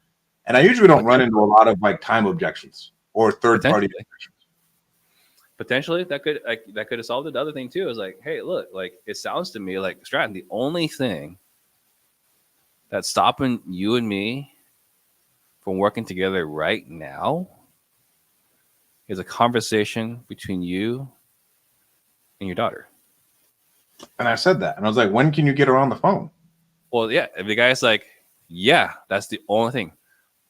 And I usually don't run into a lot of like time objections or third party objections. Potentially that could have solved it. The other thing too is like, hey, look, like it sounds to me like Stratton, the only thing that's stopping you and me from working together right now is a conversation between you and your daughter. And I said that. And I was like, when can you get her on the phone? Well, yeah. If the guy's like, yeah, that's the only thing.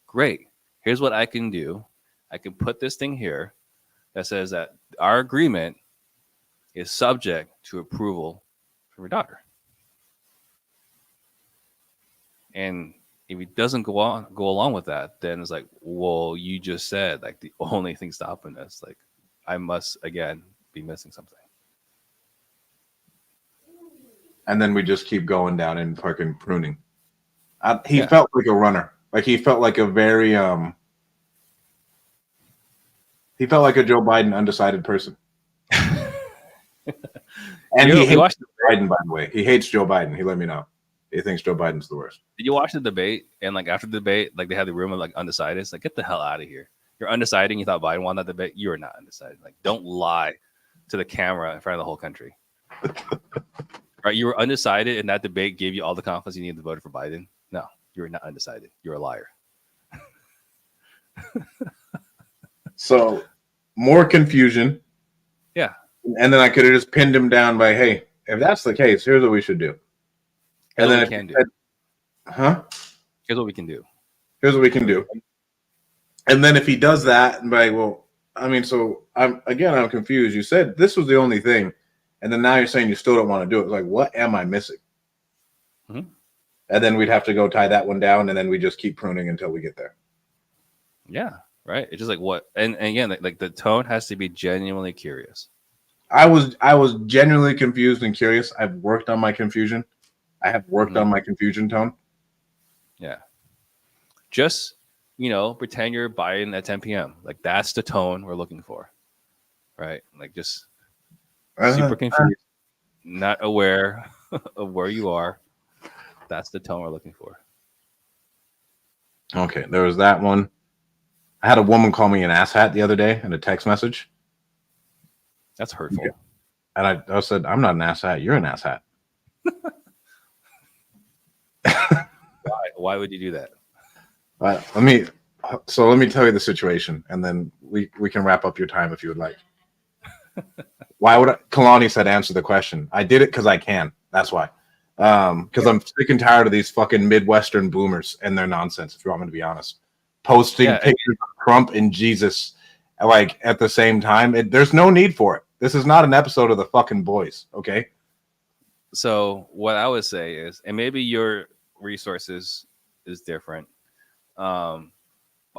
Great. Here's what I can do. I can put this thing here that says that our agreement is subject to approval from your daughter. And if he doesn't go along with that, then it's like, well, you just said like the only thing stopping us. Like, I must again be missing something. And then we just keep going down and fucking pruning. He Yeah. felt like a runner. Like he felt like a very he felt like a Joe Biden undecided person. And he hates Joe Biden, by the way. He hates Joe Biden. He let me know. He thinks Joe Biden's the worst. Did you watch the debate? And like after the debate, like they had the room of like undecided. It's like, get the hell out of here. You're undecided. You thought Biden won that debate. You are not undecided. Like, don't lie to the camera in front of the whole country. Right? You were undecided, and that debate gave you all the confidence you needed to vote for Biden. No, you were not undecided. You're a liar. So more confusion. Yeah. And then I could have just pinned him down by, hey, if that's the case, here's what we should do. Here's and then what we can do. Here's what we can do. Here's what we can do. And then if he does that, and by, well, I mean, so I'm confused. You said this was the only thing, and then now you're saying you still don't want to do it. Like, what am I missing? Mm-hmm. And then we'd have to go tie that one down, and then we just keep pruning until we get there. Yeah, right. It's just like what, and again, like the tone has to be genuinely curious. I was genuinely confused and curious. I've worked on my confusion. I have worked on my confusion tone. Yeah. Just, pretend you're Biden at 10 p.m. Like, that's the tone we're looking for. Right? Like, just super confused, not aware of where you are. That's the tone we're looking for. Okay, there was that one. I had a woman call me an asshat the other day in a text message. That's hurtful. Yeah. And I said, I'm not an asshat. You're an asshat. Why would you do that? Let me tell you the situation, and then we can wrap up your time if you would like. Why would Kalani said answer the question? I did it because I can. That's why. Because I'm sick and tired of these fucking Midwestern boomers and their nonsense, if you want me to be honest. Posting pictures of Trump and Jesus like at the same time. There's no need for it. This is not an episode of the fucking boys, okay? So what I would say is, and maybe your resources is different. But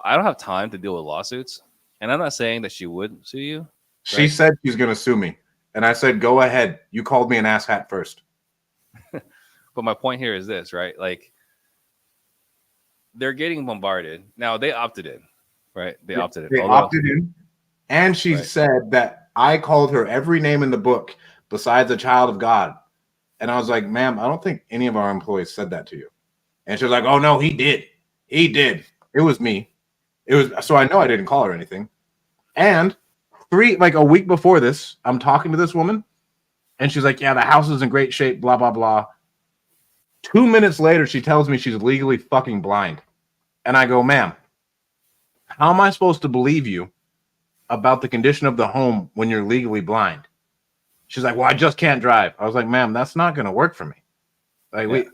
I don't have time to deal with lawsuits. And I'm not saying that she would sue you. Right? She said she's going to sue me. And I said, go ahead. You called me an asshat first. But my point here is this, right? Like, they're getting bombarded. Now, they opted in, right? They opted in. They opted in. And she said that I called her every name in the book besides a child of God. And I was like, ma'am, I don't think any of our employees said that to you. And she was like, oh, no, he did. He did. It was me. So I know I didn't call her anything. And a week before this, I'm talking to this woman and she's like, yeah, the house is in great shape, blah, blah, blah. 2 minutes later, she tells me she's legally fucking blind. And I go, ma'am, how am I supposed to believe you about the condition of the home when you're legally blind? She's like, well, I just can't drive. I was like, ma'am, that's not going to work for me. Like,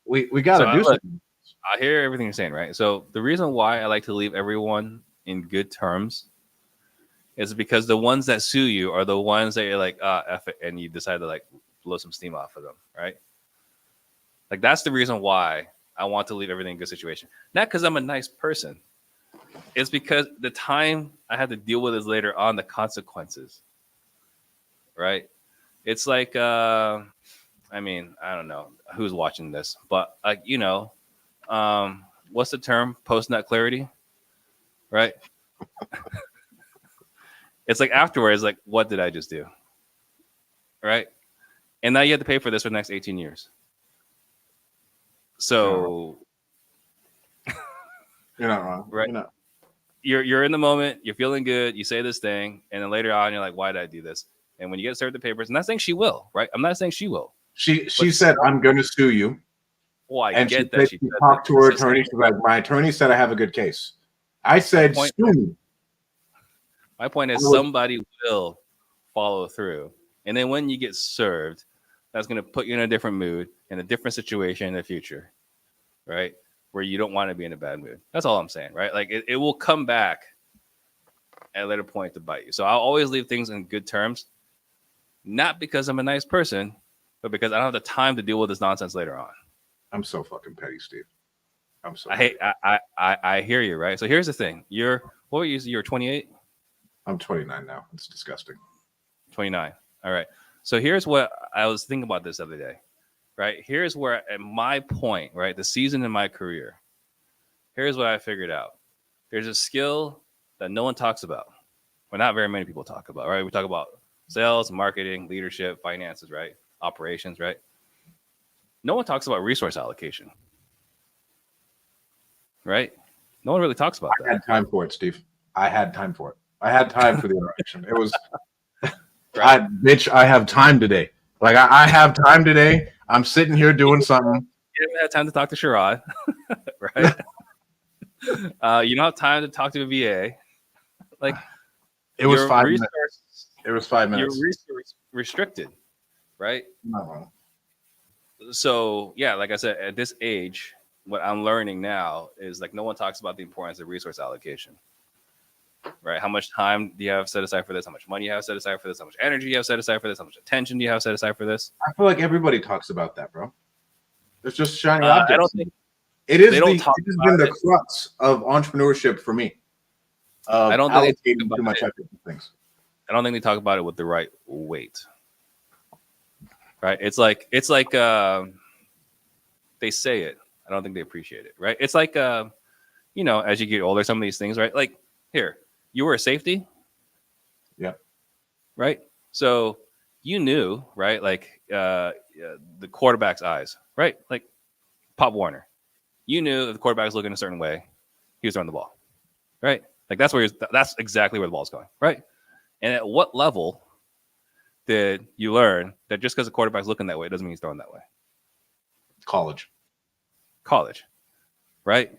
we got to do something. I hear everything you're saying, right? So the reason why I like to leave everyone in good terms is because the ones that sue you are the ones that you're like, F it, and you decide to like blow some steam off of them, right? Like, that's the reason why I want to leave everything in good situation. Not because I'm a nice person. It's because the time I had to deal with is later on, the consequences, right? It's like, I mean, I don't know who's watching this, but like, what's the term? Post-nut clarity, right? It's like afterwards, like, what did I just do? Right? And now you have to pay for this for the next 18 years. So you're not wrong. Right? You're in the moment, you're feeling good, you say this thing, and then later on you're like, why did I do this? And when you get served the papers, I'm not saying she will, right? I'm not saying she will. She said, I'm going to sue you. Well, I get that. She talked to her attorney. She's like, my attorney said I have a good case. I said, sue me. My point is, somebody will follow through And then when you get served, that's going to put you in a different mood, in a different situation in the future, right? Where you don't want to be in a bad mood. That's all I'm saying, right? Like it will come back at a later point to bite you. So I'll always leave things in good terms, not because I'm a nice person, but because I don't have the time to deal with this nonsense later on. I'm so fucking petty, Steve. I'm so. I hear you, right? So here's the thing. You're 28? I'm 29 now. It's disgusting. 29. All right. So here's what I was thinking about this the other day, right? Here's where at my point, right? The season in my career, here's what I figured out. There's a skill that no one talks about. Well, not very many people talk about, right? We talk about sales, marketing, leadership, finances, right? Operations, right? No one talks about resource allocation, right? No one really talks about that. I had time for it, Steve. I had time for it. I had time for the interaction. It was, right. I have time today. Like I have time today. I'm sitting here doing something. You haven't had time to talk to Sherrod, right? You don't have time to talk to a VA. Like it was 5 minutes. It was 5 minutes. You're resource restricted, right? Not wrong. So yeah, like I said, at this age, what I'm learning now is like no one talks about the importance of resource allocation. Right? How much time do you have set aside for this? How much money you have set aside for this? How much energy you have set aside for this? How much attention do you have set aside for this? I feel like everybody talks about that, bro. It's just shiny objects. I don't think it has been the crux of entrepreneurship for me. I don't think they talk too about much it. effort in things. I don't think they talk about it with the right weight. Right? It's like they say it. I don't think they appreciate it. Right? It's like as you get older, some of these things, right? Like here. You were a safety? Yeah. Right? So you knew, right? Like the quarterback's eyes, right? Like Pop Warner. You knew if the quarterback was looking a certain way, he was throwing the ball. Right? Like that's exactly where the ball's going. Right? And at what level did you learn that just because the quarterback's looking that way doesn't mean he's throwing that way? College. Right?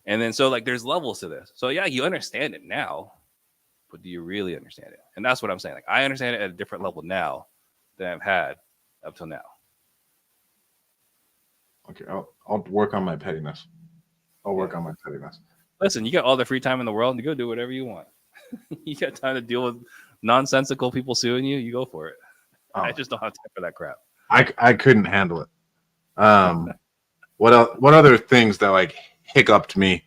And then so like there's levels to this. So yeah, you understand it now, but do you really understand it? And that's what I'm saying. Like I understand it at a different level now than I've had up till now. Okay, I'll work on my pettiness. Listen, you got all the free time in the world, and you go do whatever you want. You got time to deal with nonsensical people suing you, you go for it. Oh. I just don't have time for that crap. I couldn't handle it. What other things that like hiccuped me?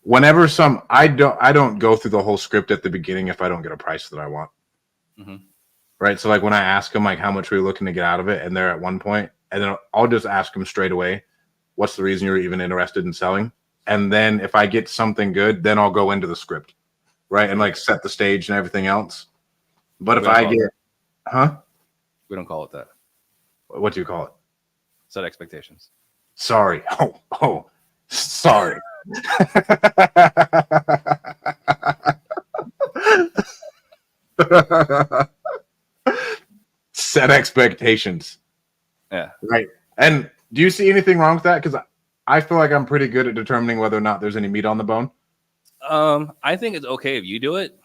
Whenever I don't go through the whole script at the beginning if I don't get a price that I want. Mm-hmm. Right. So like when I ask them like how much are you looking to get out of it, and they're at one point, and then I'll just ask them straight away, what's the reason you're even interested in selling? And then if I get something good, then I'll go into the script. Right. And like set the stage and everything else. But if I get we don't call it that. What do you call it? Set expectations. Sorry. Oh, sorry. Set expectations. Yeah. Right. And do you see anything wrong with that? Because I feel like I'm pretty good at determining whether or not there's any meat on the bone. I think it's okay if you do it.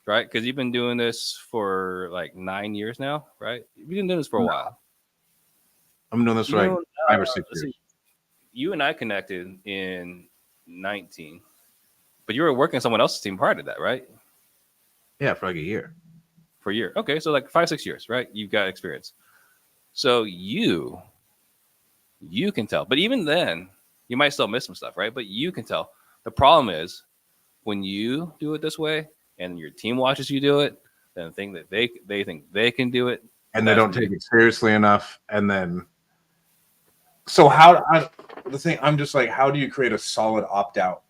Right? Because you've been doing this for like 9 years now, right? You've been doing this for a while. I'm doing this for like 5 or 6 years. You and I connected in 19, but you were working on someone else's team prior to that, right? Yeah, for like a year. For a year. Okay, so like 5-6 years, right? You've got experience. So you can tell. But even then, you might still miss some stuff, right? But you can tell. The problem is when you do it this way and your team watches you do it, then the thing that they think they can do it. And they don't take it seriously enough. And then so I'm just like, how do you create a solid opt-out?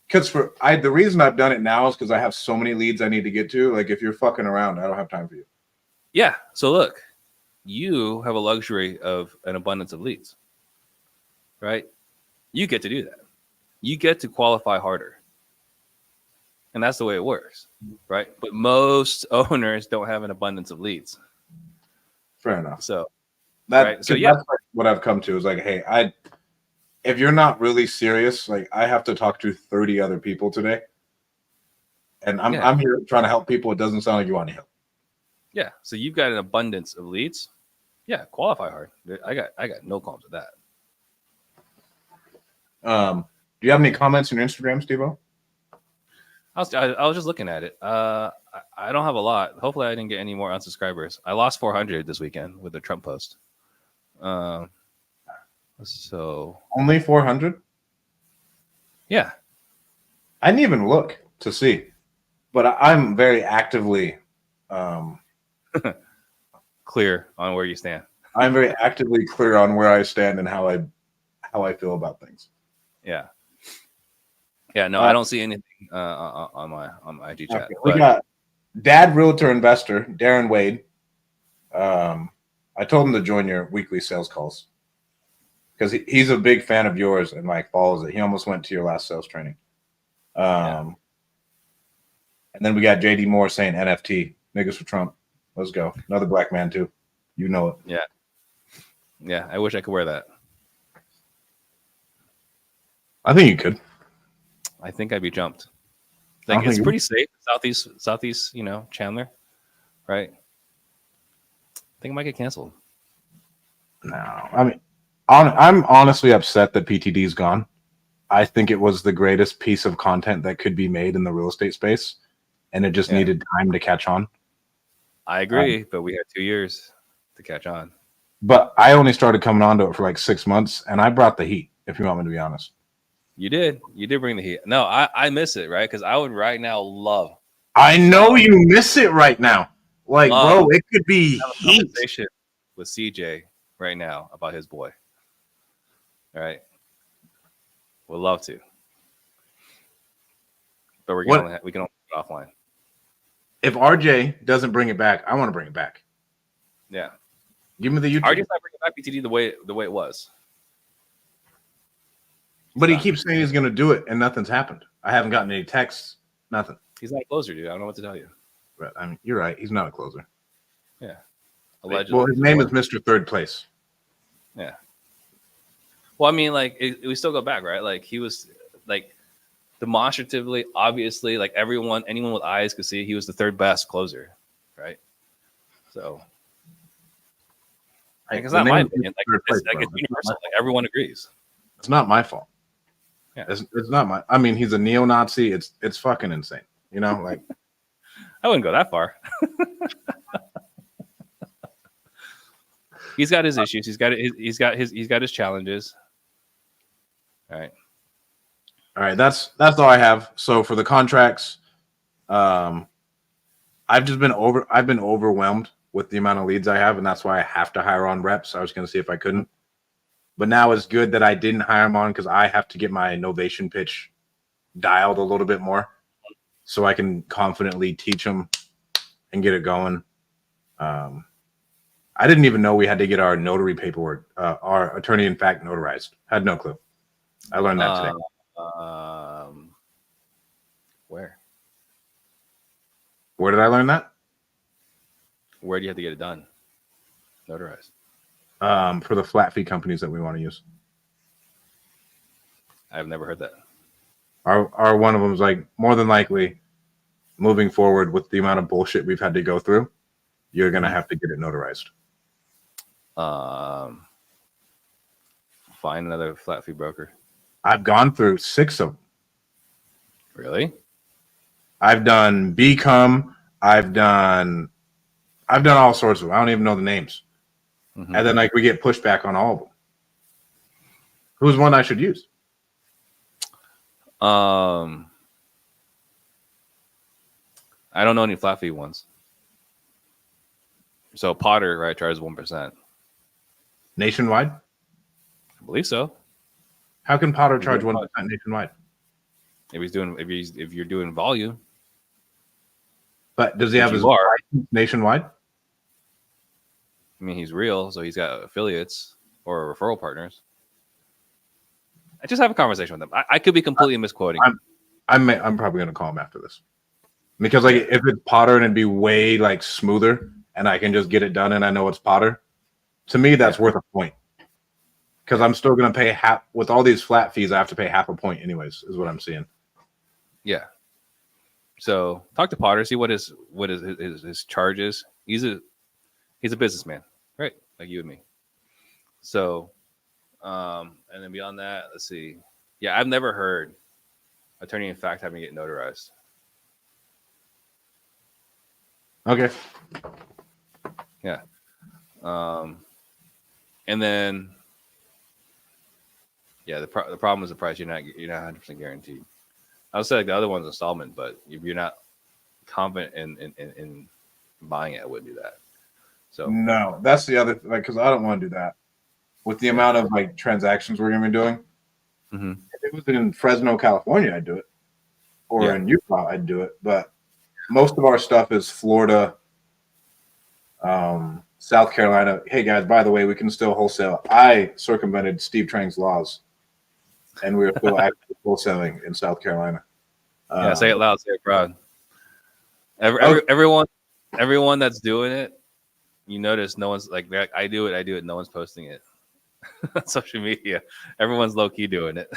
Because the reason I've done it now is because I have so many leads I need to get to. Like if you're fucking around, I don't have time for you. Yeah. So look, you have a luxury of an abundance of leads, right? You get to do that. You get to qualify harder. And that's the way it works, right? But most owners don't have an abundance of leads. Fair enough. So that's what I've come to is like, hey, if you're not really serious, like I have to talk to 30 other people today. And I'm here trying to help people. It doesn't sound like you want to help. Yeah. So you've got an abundance of leads. Yeah, qualify hard. I got no qualms with that. Do you have any comments on your Instagram, Steve-O? I was just looking at it. I don't have a lot. Hopefully, I didn't get any more unsubscribers. I lost 400 this weekend with the Trump post. So only 400. Yeah, I didn't even look to see, but I'm very actively clear on where you stand. I'm very actively clear on where I stand and how I feel about things. Yeah. No, I don't see anything on my IG chat. Okay. We got Dad Realtor Investor Darren Wade. I told him to join your weekly sales calls because he's a big fan of yours and like follows it. He almost went to your last sales training. And then we got JD Moore saying NFT niggas for Trump. Let's go. Another black man too. You know it. Yeah. I wish I could wear that. I think you could. I think I'd be jumped. Like it's pretty safe. Southeast, Chandler, right? I think it might get canceled. No, I mean, I'm honestly upset that PTD is gone. I think it was the greatest piece of content that could be made in the real estate space, and it just needed time to catch on. I agree, but we had 2 years to catch on. But I only started coming onto it for like 6 months, and I brought the heat, if you want me to be honest. You did bring the heat. No, I miss it, right? Because I would right now love. I know you miss it right now. Like, bro, it could be heat. Conversation with CJ right now about his boy. All right. Would love to. But we can only do it offline. If RJ doesn't bring it back, I want to bring it back. Yeah. Give me the YouTube. RJ's not bringing back PTD the way it was. But he keeps saying he's going to do it, and nothing's happened. I haven't gotten any texts. Nothing. He's not a closer, dude. I don't know what to tell you. But I mean, you're right. He's not a closer. Yeah. Allegedly. Well, his name is Mr. Third Place. Yeah. Well, I mean, like, we still go back, right? Like, he was, like, demonstratively, obviously, like, anyone with eyes could see he was the third best closer, right? So, like, it's not my opinion. Like, it's universal. Like, everyone agrees. It's not my fault. Yeah. It's not my. I mean, he's a neo-Nazi. It's fucking insane. You know, like I wouldn't go that far. He's got his issues. He's got his challenges. All right. That's all I have. So for the contracts, I've been overwhelmed with the amount of leads I have, and that's why I have to hire on reps. I was going to see if I couldn't. But now it's good that I didn't hire them on because I have to get my innovation pitch dialed a little bit more so I can confidently teach them and get it going. I didn't even know we had to get our notary paperwork, our attorney in fact notarized. Had no clue. I learned that today. Where? Where did I learn that? Where do you have to get it done? Notarized. For the flat fee companies that we want to use. I've never heard that. Our one of them is like, more than likely, moving forward with the amount of bullshit we've had to go through, you're gonna have to get it notarized. Find another flat fee broker. I've gone through 6 of them. Really? I've done Become. I've done all sorts of them. I don't even know the names. Mm-hmm. And then like we get pushback on all of them. Who's one I should use? I don't know any flat fee ones. So Potter, right, charges 1%. Nationwide? I believe so. How can Potter charge 1% nationwide? If you're doing volume. But does he have his license nationwide? I mean, he's real, so he's got affiliates or referral partners. I just have a conversation with him. I could be completely misquoting. I'm probably gonna call him after this because like if it's Potter and it'd be way like smoother and I can just get it done and I know it's Potter. To me, that's worth a point because I'm still gonna pay half with all these flat fees. I have to pay half a point anyways. Is what I'm seeing. Yeah. So talk to Potter, see what his charge is. He's a businessman, right? Like you and me. So, and then beyond that, let's see. Yeah, I've never heard attorney in fact having it notarized. Okay. Yeah. And then, yeah, the problem is the price. You're not 100% guaranteed. I would say like the other one's installment, but if you're not confident in buying it, I wouldn't do that. So No, that's the other like because I don't want to do that with the amount of like transactions we're gonna be doing. mm-hmm. If it was in Fresno, California, I'd do it, or in Utah, I'd do it. But most of our stuff is Florida, South Carolina. Hey guys, by the way, we can still wholesale. I circumvented Steve Trang's laws, and we are still actively wholesaling in South Carolina. Yeah, say it loud, say it proud. Everyone that's doing it, you notice no one's like I do it. No one's posting it on social media. Everyone's low key doing it.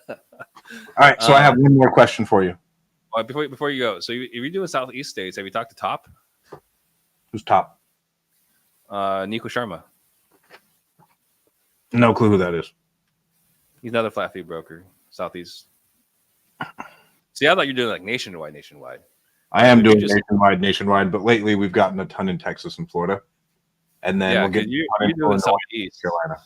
All right, so I have one more question for you. Before you go, so if you're doing Southeast states, have you talked to Top? Who's Top? Nico Sharma. No clue who that is. He's another flat fee broker, Southeast. See, I thought you were doing like nationwide. I am doing nationwide, but lately we've gotten a ton in Texas and Florida, and then we'll get you're doing Southeast Carolina.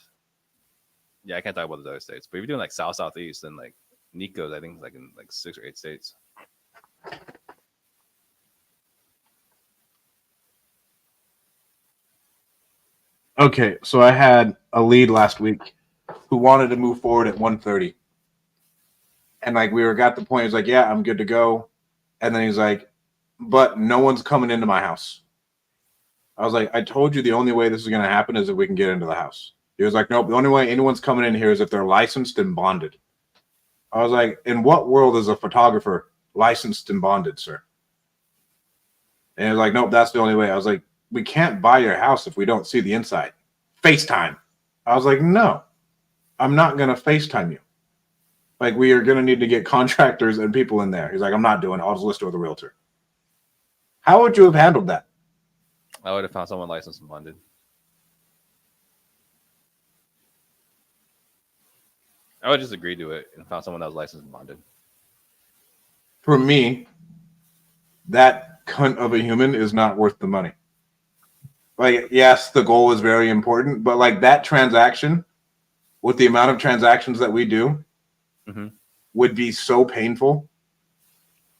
Yeah, I can't talk about the other states, but if you're doing like Southeast, then like Nico's, I think is like in like 6 or 8 states. Okay, so I had a lead last week who wanted to move forward at 130. And like we got the point, he's like, yeah, I'm good to go. And then he's like, but no one's coming into my house. I was like, I told you the only way this is going to happen is if we can get into the house. He was like, nope, the only way anyone's coming in here is if they're licensed and bonded. I was like, in what world is a photographer licensed and bonded, sir? And he was like, nope, that's the only way. I was like, we can't buy your house if we don't see the inside. FaceTime. I was like, no, I'm not going to FaceTime you. Like, we are going to need to get contractors and people in there. He's like, I'm not doing it. I'll just list it with a realtor. How would you have handled that? I would have found someone licensed and bonded. I would just agree to it and found someone that was licensed and bonded. For me, that cunt of a human is not worth the money. Like, yes, the goal is very important, but like that transaction with the amount of transactions that we do would be so painful.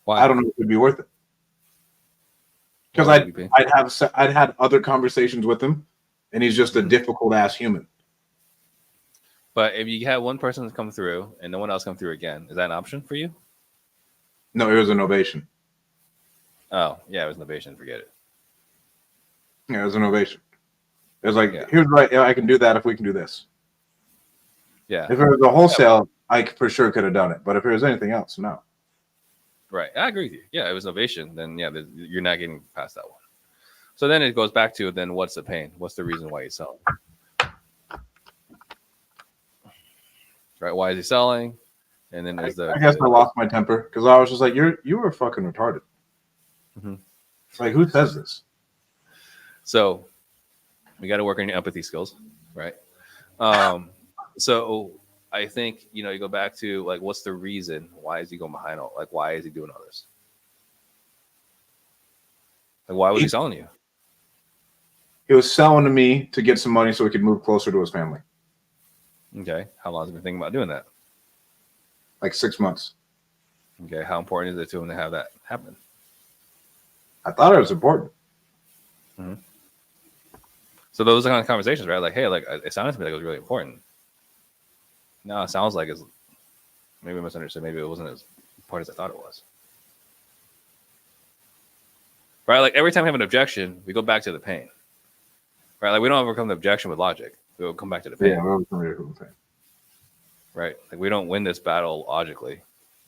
Why? I don't know if it would be worth it. Because I'd had other conversations with him, and he's just a difficult ass human. But if you had one person come through and no one else come through again, is that an option for you? No, it was an ovation. Oh, yeah, it was an ovation. Forget it. Yeah, it was an ovation. It was like, here's right. Yeah, I can do that if we can do this. Yeah. If it was a wholesale, I for sure could have done it. But if it was anything else, no. Right. I agree with you. Yeah, it was an ovation. Then, yeah, you're not getting past that one. So then it goes back to then what's the pain? What's the reason why he's selling? Right? Why is he selling? And then there's I guess I lost my temper because I was just like, you were fucking retarded. It's like, who says this? So we got to work on your empathy skills, right? So I think, you go back to like, what's the reason? Why is he going behind all? Like, why is he doing all this? Like, why was he selling you? He was selling to me to get some money so he could move closer to his family. Okay. How long has he been thinking about doing that? Like 6 months. Okay. How important is it to him to have that happen? I thought it was important. So those are kind of conversations, right? Like, hey, like it sounded to me like it was really important. No, it sounds like it's maybe I misunderstood. Maybe it wasn't as important as I thought it was. Right? Like every time we have an objection, we go back to the pain. Right? Like we don't overcome the objection with logic. We'll come back to the pain. Yeah, we'll overcome the pain. Right? Like we don't win this battle logically.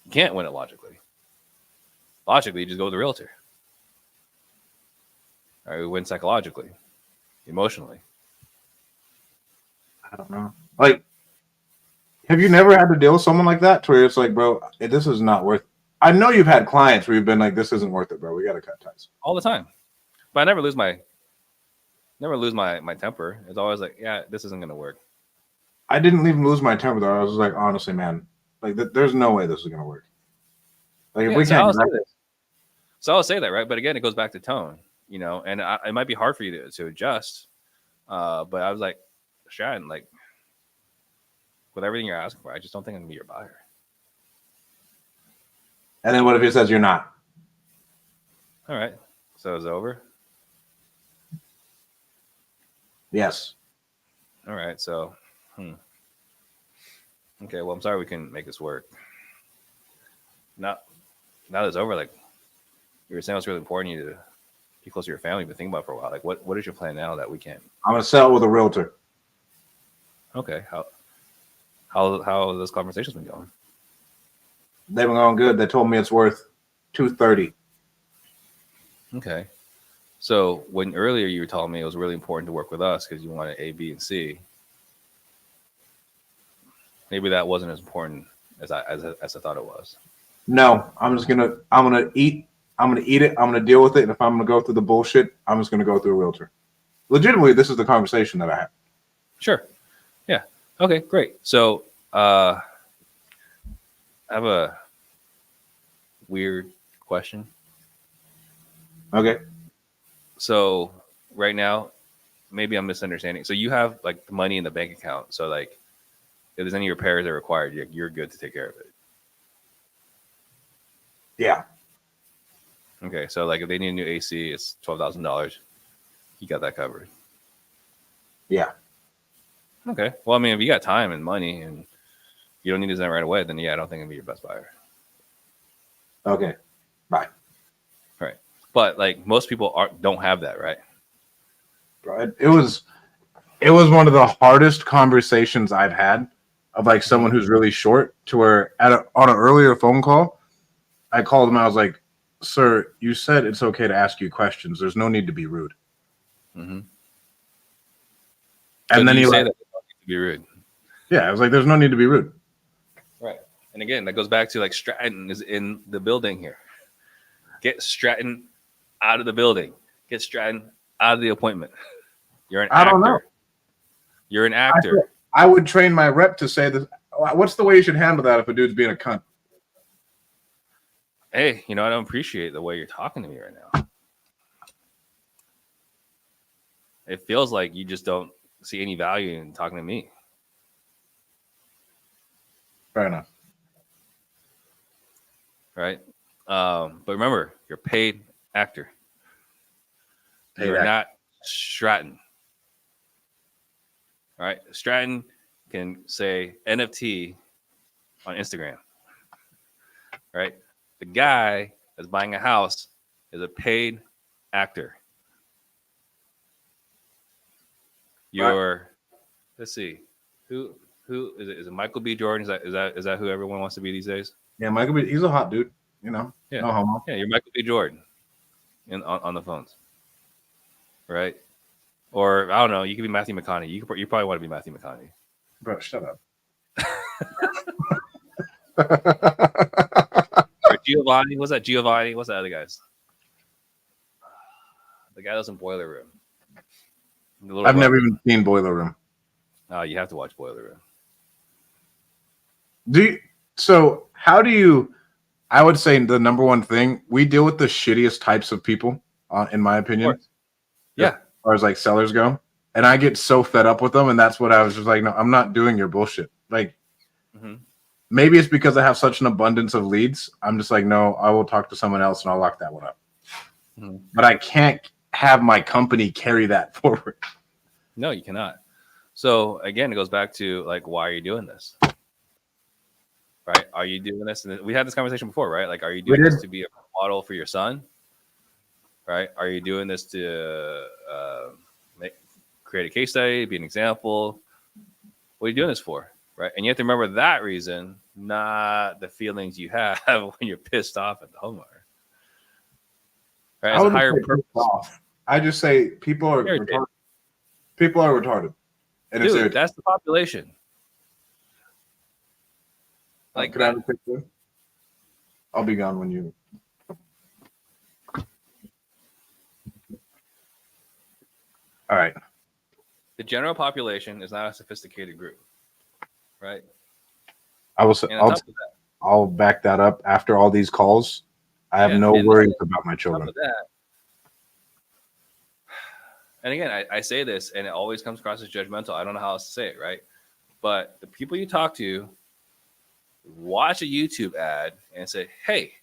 You can't win it logically. Logically, you just go with the realtor. All right, we win psychologically, emotionally. I don't know. Like, have you never had to deal with someone like that? To where it's like, bro, this is not worth. I know you've had clients where you've been like, this isn't worth it, bro. We got to cut ties. all the time. But I never lose my temper. It's always like, yeah, this isn't gonna work. I didn't even lose my temper though. I was like, honestly, man, like there's no way this is gonna work. Like if we so can't, I'll say that, right? But again, it goes back to tone, you know, and it might be hard for you to adjust. But I was like, Stratton, like with everything you're asking for, I just don't think I'm gonna be your buyer. and then what if he says you're not? All right, so it's over. Yes. All right, so okay, well, I'm sorry we couldn't make this work. Now that it's over, like you were saying, it's really important you to be close to your family, but think about it for a while. Like, what is your plan now that we can't? I'm gonna sell with a realtor. Okay, how those conversations been going? They've been going good. They told me it's worth $230. Okay, so when earlier you were telling me it was really important to work with us because you wanted A, B, and C, maybe that wasn't as important as I thought it was. No, I'm gonna eat it. I'm gonna deal with it. And if I'm gonna go through the bullshit, I'm just gonna go through a realtor. Legitimately, this is the conversation that I had. Sure. Yeah. Okay, great. So I have a weird question. Okay. So right now, maybe I'm misunderstanding. So you have like the money in the bank account. So like if there's any repairs that are required, you're good to take care of it. Yeah. Okay. So like if they need a new AC, it's $12,000. You got that covered. Yeah. Okay. Well, I mean, if you got time and money and you don't need to do that right away, then yeah, I don't think it'd be your best buyer. Okay. Bye. Right. But like most people don't have that, right? Bro, it was one of the hardest conversations I've had of like someone who's really short to where on an earlier phone call, I called him. I was like, sir, you said it's okay to ask you questions. There's no need to be rude. Mm-hmm. And then he say like, that to be rude. Yeah, I was like, there's no need to be rude. Right. And again, that goes back to like Stratton is in the building here. Get Stratton out of the building. Get Stratton out of the appointment. You're an actor. Don't know. You're an actor. I would train my rep to say this. What's the way you should handle that if a dude's being a cunt? Hey, I don't appreciate the way you're talking to me right now. It feels like you just don't see any value in talking to me. Fair enough. Right. But remember, you're a paid actor. You're not Stratton. All right. Stratton can say NFT on Instagram. Right. The guy that's buying a house is a paid actor. Let's see, who is it? Is it Michael B. Jordan? Is that who everyone wants to be these days? Yeah, Michael B. He's a hot dude. Yeah. No homo. Yeah, you're Michael B. Jordan on the phones, right? Or I don't know. You could be Matthew McConaughey. You probably want to be Matthew McConaughey. Bro, shut up. Or Giovanni. What's that? Giovanni. What's that other guy's? The guy that's in Boiler Room. I've never even seen Boiler Room. Oh, you have to watch Boiler Room. Room. I would say the number one thing, we deal with the shittiest types of people, in my opinion. Yeah. As far as like sellers go. And I get so fed up with them. And that's what I was just like, no, I'm not doing your bullshit. Like, maybe it's because I have such an abundance of leads. I'm just like, no, I will talk to someone else and I'll lock that one up. But I can't have my company carry that forward. No, you cannot. So again, it goes back to like, why are you doing this? Right? Are you doing this? And we had this conversation before, right? Like, are you doing this to be a model for your son? Right? Are you doing this to create a case study, be an example? What are you doing this for? Right? And you have to remember that reason, not the feelings you have when you're pissed off at the homeowner. Right? As a higher purpose. I just say people are retarded. People are retarded. And dude, that's the population. Like can I have a picture? I'll be gone when you. All right. The general population is not a sophisticated group, right? I will. And on top of that, I'll back that up. After all these calls, I have yeah, no and worries about my on top children. of that, and again, I say this, and it always comes across as judgmental. I don't know how else to say it, right? But the people you talk to watch a YouTube ad and say, "Hey,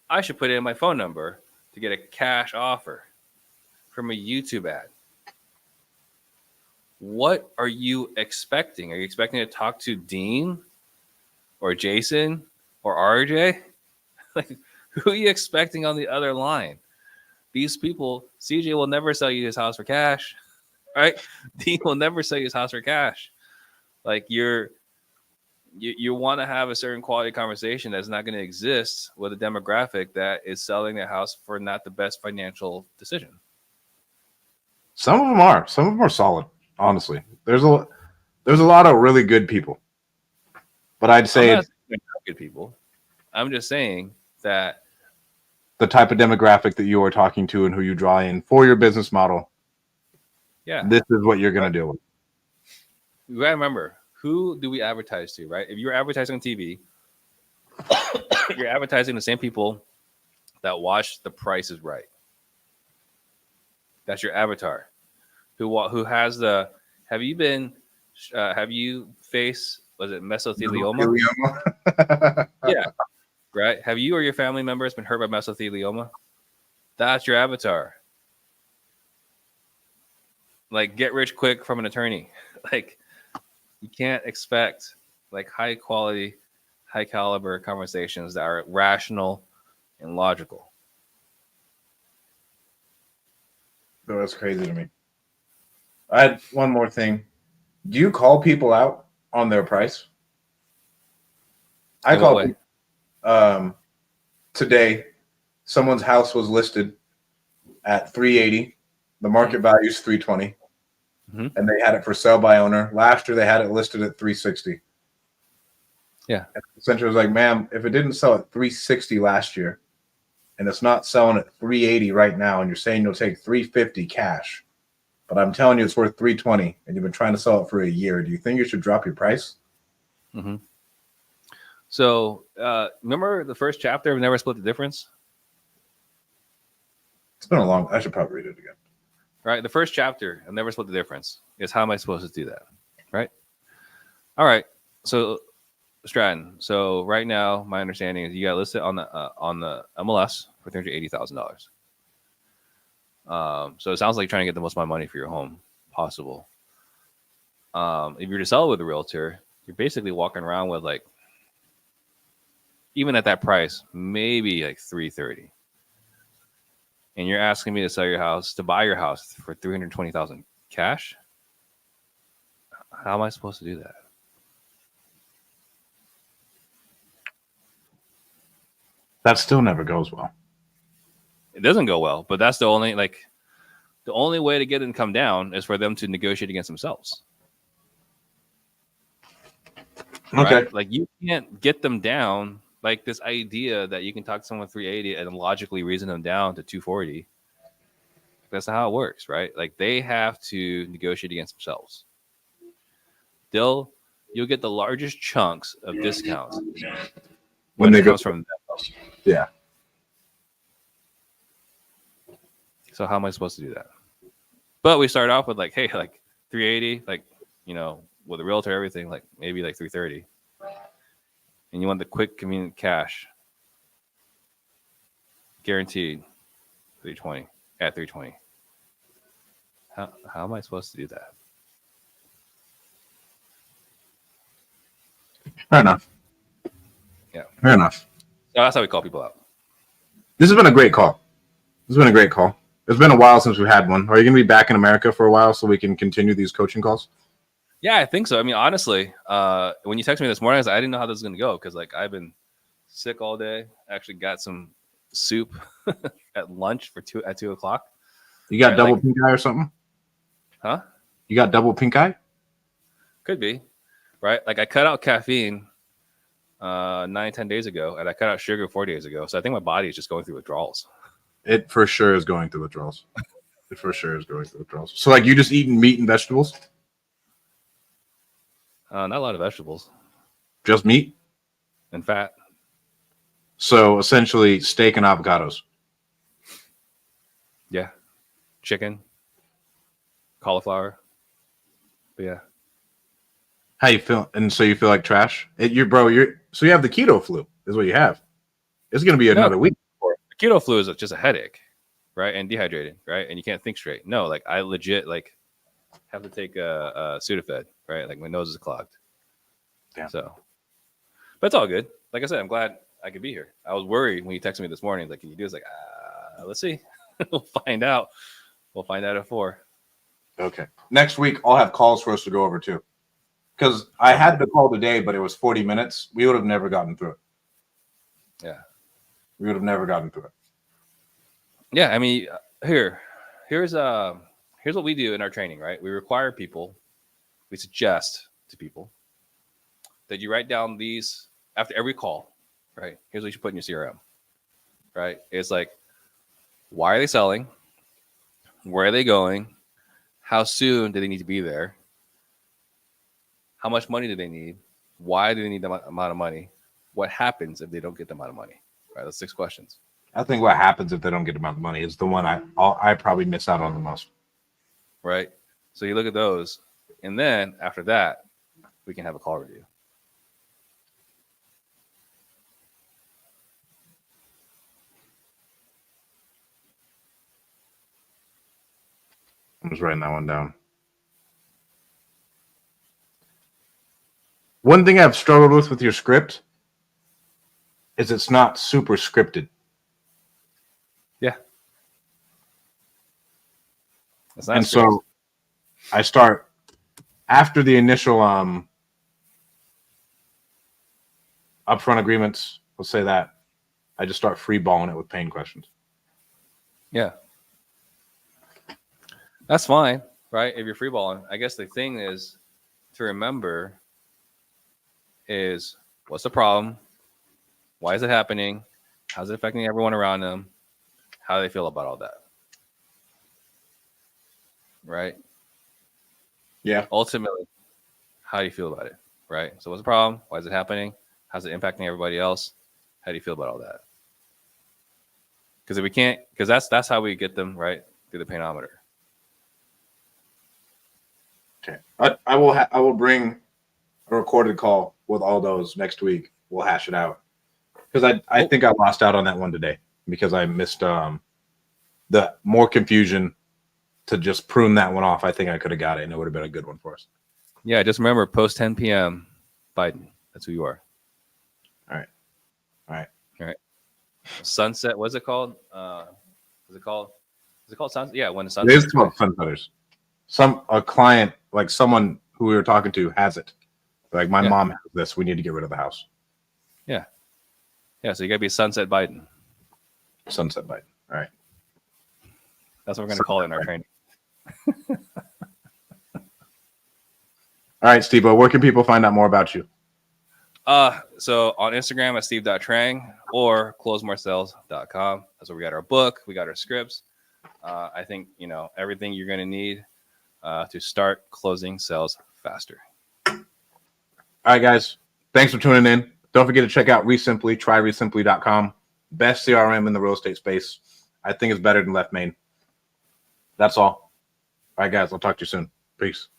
I should put in my phone number to get a cash offer from a YouTube ad." What are you expecting? Are you expecting to talk to Dean or Jason or RJ? Like, who are you expecting on the other line? These people, CJ will never sell you his house for cash, right? Dean will never sell you his house for cash. Like, you want to have a certain quality conversation that's not going to exist with a demographic that is selling their house for not the best financial decision. Some of them are. Some of them are solid. Honestly, there's a lot of really good people, but I'd say I'm not saying they're not good people. I'm just saying that the type of demographic that you are talking to and who you draw in for your business model, yeah, this is what you're going to deal with. you gotta remember, who do we advertise to, right? If you're advertising on TV, you're advertising the same people that watch The Price is Right. That's your avatar. Who has the? Have you been? Have you faced? Was it mesothelioma? Yeah, right. Have you or your family members been hurt by mesothelioma? That's your avatar. Like, get rich quick from an attorney. Like, you can't expect like high quality, high caliber conversations that are rational and logical. So that's crazy to me. I had one more thing. Do you call people out on their price? I In what call way? today. Someone's house was listed at 380. The market value is 320, and they had it for sale by owner. Last year they had it listed at 360. Yeah. And the center was like, "Ma'am, if it didn't sell at 360 last year, and it's not selling at 380 right now, and you're saying you'll take 350 cash, but I'm telling you it's worth 320, and you've been trying to sell it for a year. Do you think you should drop your price?" Mm-hmm. So remember the first chapter of Never Split the Difference? It's been a long. I should probably read it again. Right. The first chapter of Never Split the Difference is how am I supposed to do that? Right. All right. So Stratton. So right now, my understanding is you got listed on the MLS for $380,000. So it sounds like you're trying to get the most amount of money for your home possible. If you're to sell it with a realtor, you're basically walking around with like, even at that price, maybe like 330. And you're asking me to buy your house for 320,000 cash? How am I supposed to do that? That still never goes well. It doesn't go well, but that's the only way to get them to come down is for them to negotiate against themselves. Okay. Right? Like, you can't get them down. Like, this idea that you can talk to someone 380 and logically reason them down to 240. That's not how it works, right? Like, they have to negotiate against themselves. You'll get the largest chunks of discounts when it comes from them. Yeah. So how am I supposed to do that? But we start off with like, hey, like 380, like, with a realtor, everything, like maybe like 330. And you want the quick, convenient cash. Guaranteed 320 at 320. How am I supposed to do that? Fair enough. Yeah. Fair enough. So that's how we call people out. This has been a great call. It's been a while since we had one. Are you going to be back in America for a while so we can continue these coaching calls? Yeah, I think so. I mean, honestly, when you texted me this morning, I didn't know how this was going to go because like I've been sick all day. I actually got some soup at lunch at 2 o'clock. You got double pink eye or something? Huh? You got double pink eye? Could be, right? Like I cut out caffeine 10 days ago, and I cut out sugar 4 days ago. So I think my body is just going through withdrawals. It for sure is going through withdrawals. It for sure is going through withdrawals. So like you just eating meat and vegetables? Not a lot of vegetables Just meat? and fat. So essentially steak and avocados. Yeah, chicken, cauliflower. But yeah, How you feel? And so you feel like trash? You have the keto flu is what you have. It's going to be another week. The keto flu is just a headache, right? And dehydrated, right? And you can't think straight. No, like I legit like have to take a Sudafed, right? Like my nose is clogged. Damn. So, but it's all good. Like I said, I'm glad I could be here. I was worried when you texted me this morning. Like, can you do this? Like, let's see. We'll find out. We'll find out at 4. Okay. Next week, I'll have calls for us to go over too. Because I had the call today, but it was 40 minutes. We would have never gotten through it. Yeah. We would have never gotten through it. Yeah. I mean, here's what we do in our training, right? We require people, we suggest to people that you write down these after every call, right? Here's what you should put in your CRM, right? It's like, why are they selling? Where are they going? How soon do they need to be there? How much money do they need? Why do they need the amount of money? What happens if they don't get the amount of money? Right, that's 6 questions. I think what happens if they don't get the amount of money is the one I probably miss out on the most. Right. So you look at those, and then after that, we can have a call review. I'm just writing that one down. One thing I've struggled with your script is it's not super scripted. Yeah. And so I start after the initial upfront agreements, let's say that, I just start free balling it with pain questions. Yeah. That's fine, right? If you're free balling. I guess the thing is to remember is what's the problem? Why is it happening? How's it affecting everyone around them? How do they feel about all that? Right? Yeah. Ultimately, how do you feel about it? Right? So what's the problem? Why is it happening? How's it impacting everybody else? How do you feel about all that? Because if we can't, because that's how we get them right through the painometer. Okay. I will bring a recorded call with all those next week. We'll hash it out. Because I think I lost out on that one today because I missed the more confusion to just prune that one off. I think I could have got it and it would have been a good one for us. Yeah, just remember post 10 p.m. Biden. That's who you are. All right. Sunset. What's it called? Is it called sunset? Yeah, when the It sunset. is called Sunsetters. A client, like someone who we were talking to, has it. Like my mom has this. We need to get rid of the house. Yeah. Yeah. So you gotta be Sunset Biden. Sunset Biden. All right. That's what we're gonna call it in our training. All right, Steve. Where can people find out more about you? So on Instagram at steve.trang or closemoresales.com. That's where we got our book, we got our scripts. I think everything you're gonna need to start closing sales faster. All right, guys. Thanks for tuning in. Don't forget to check out Resimply, tryresimply.com. Best CRM in the real estate space. I think it's better than Left Main. That's all. All right, guys. I'll talk to you soon. Peace.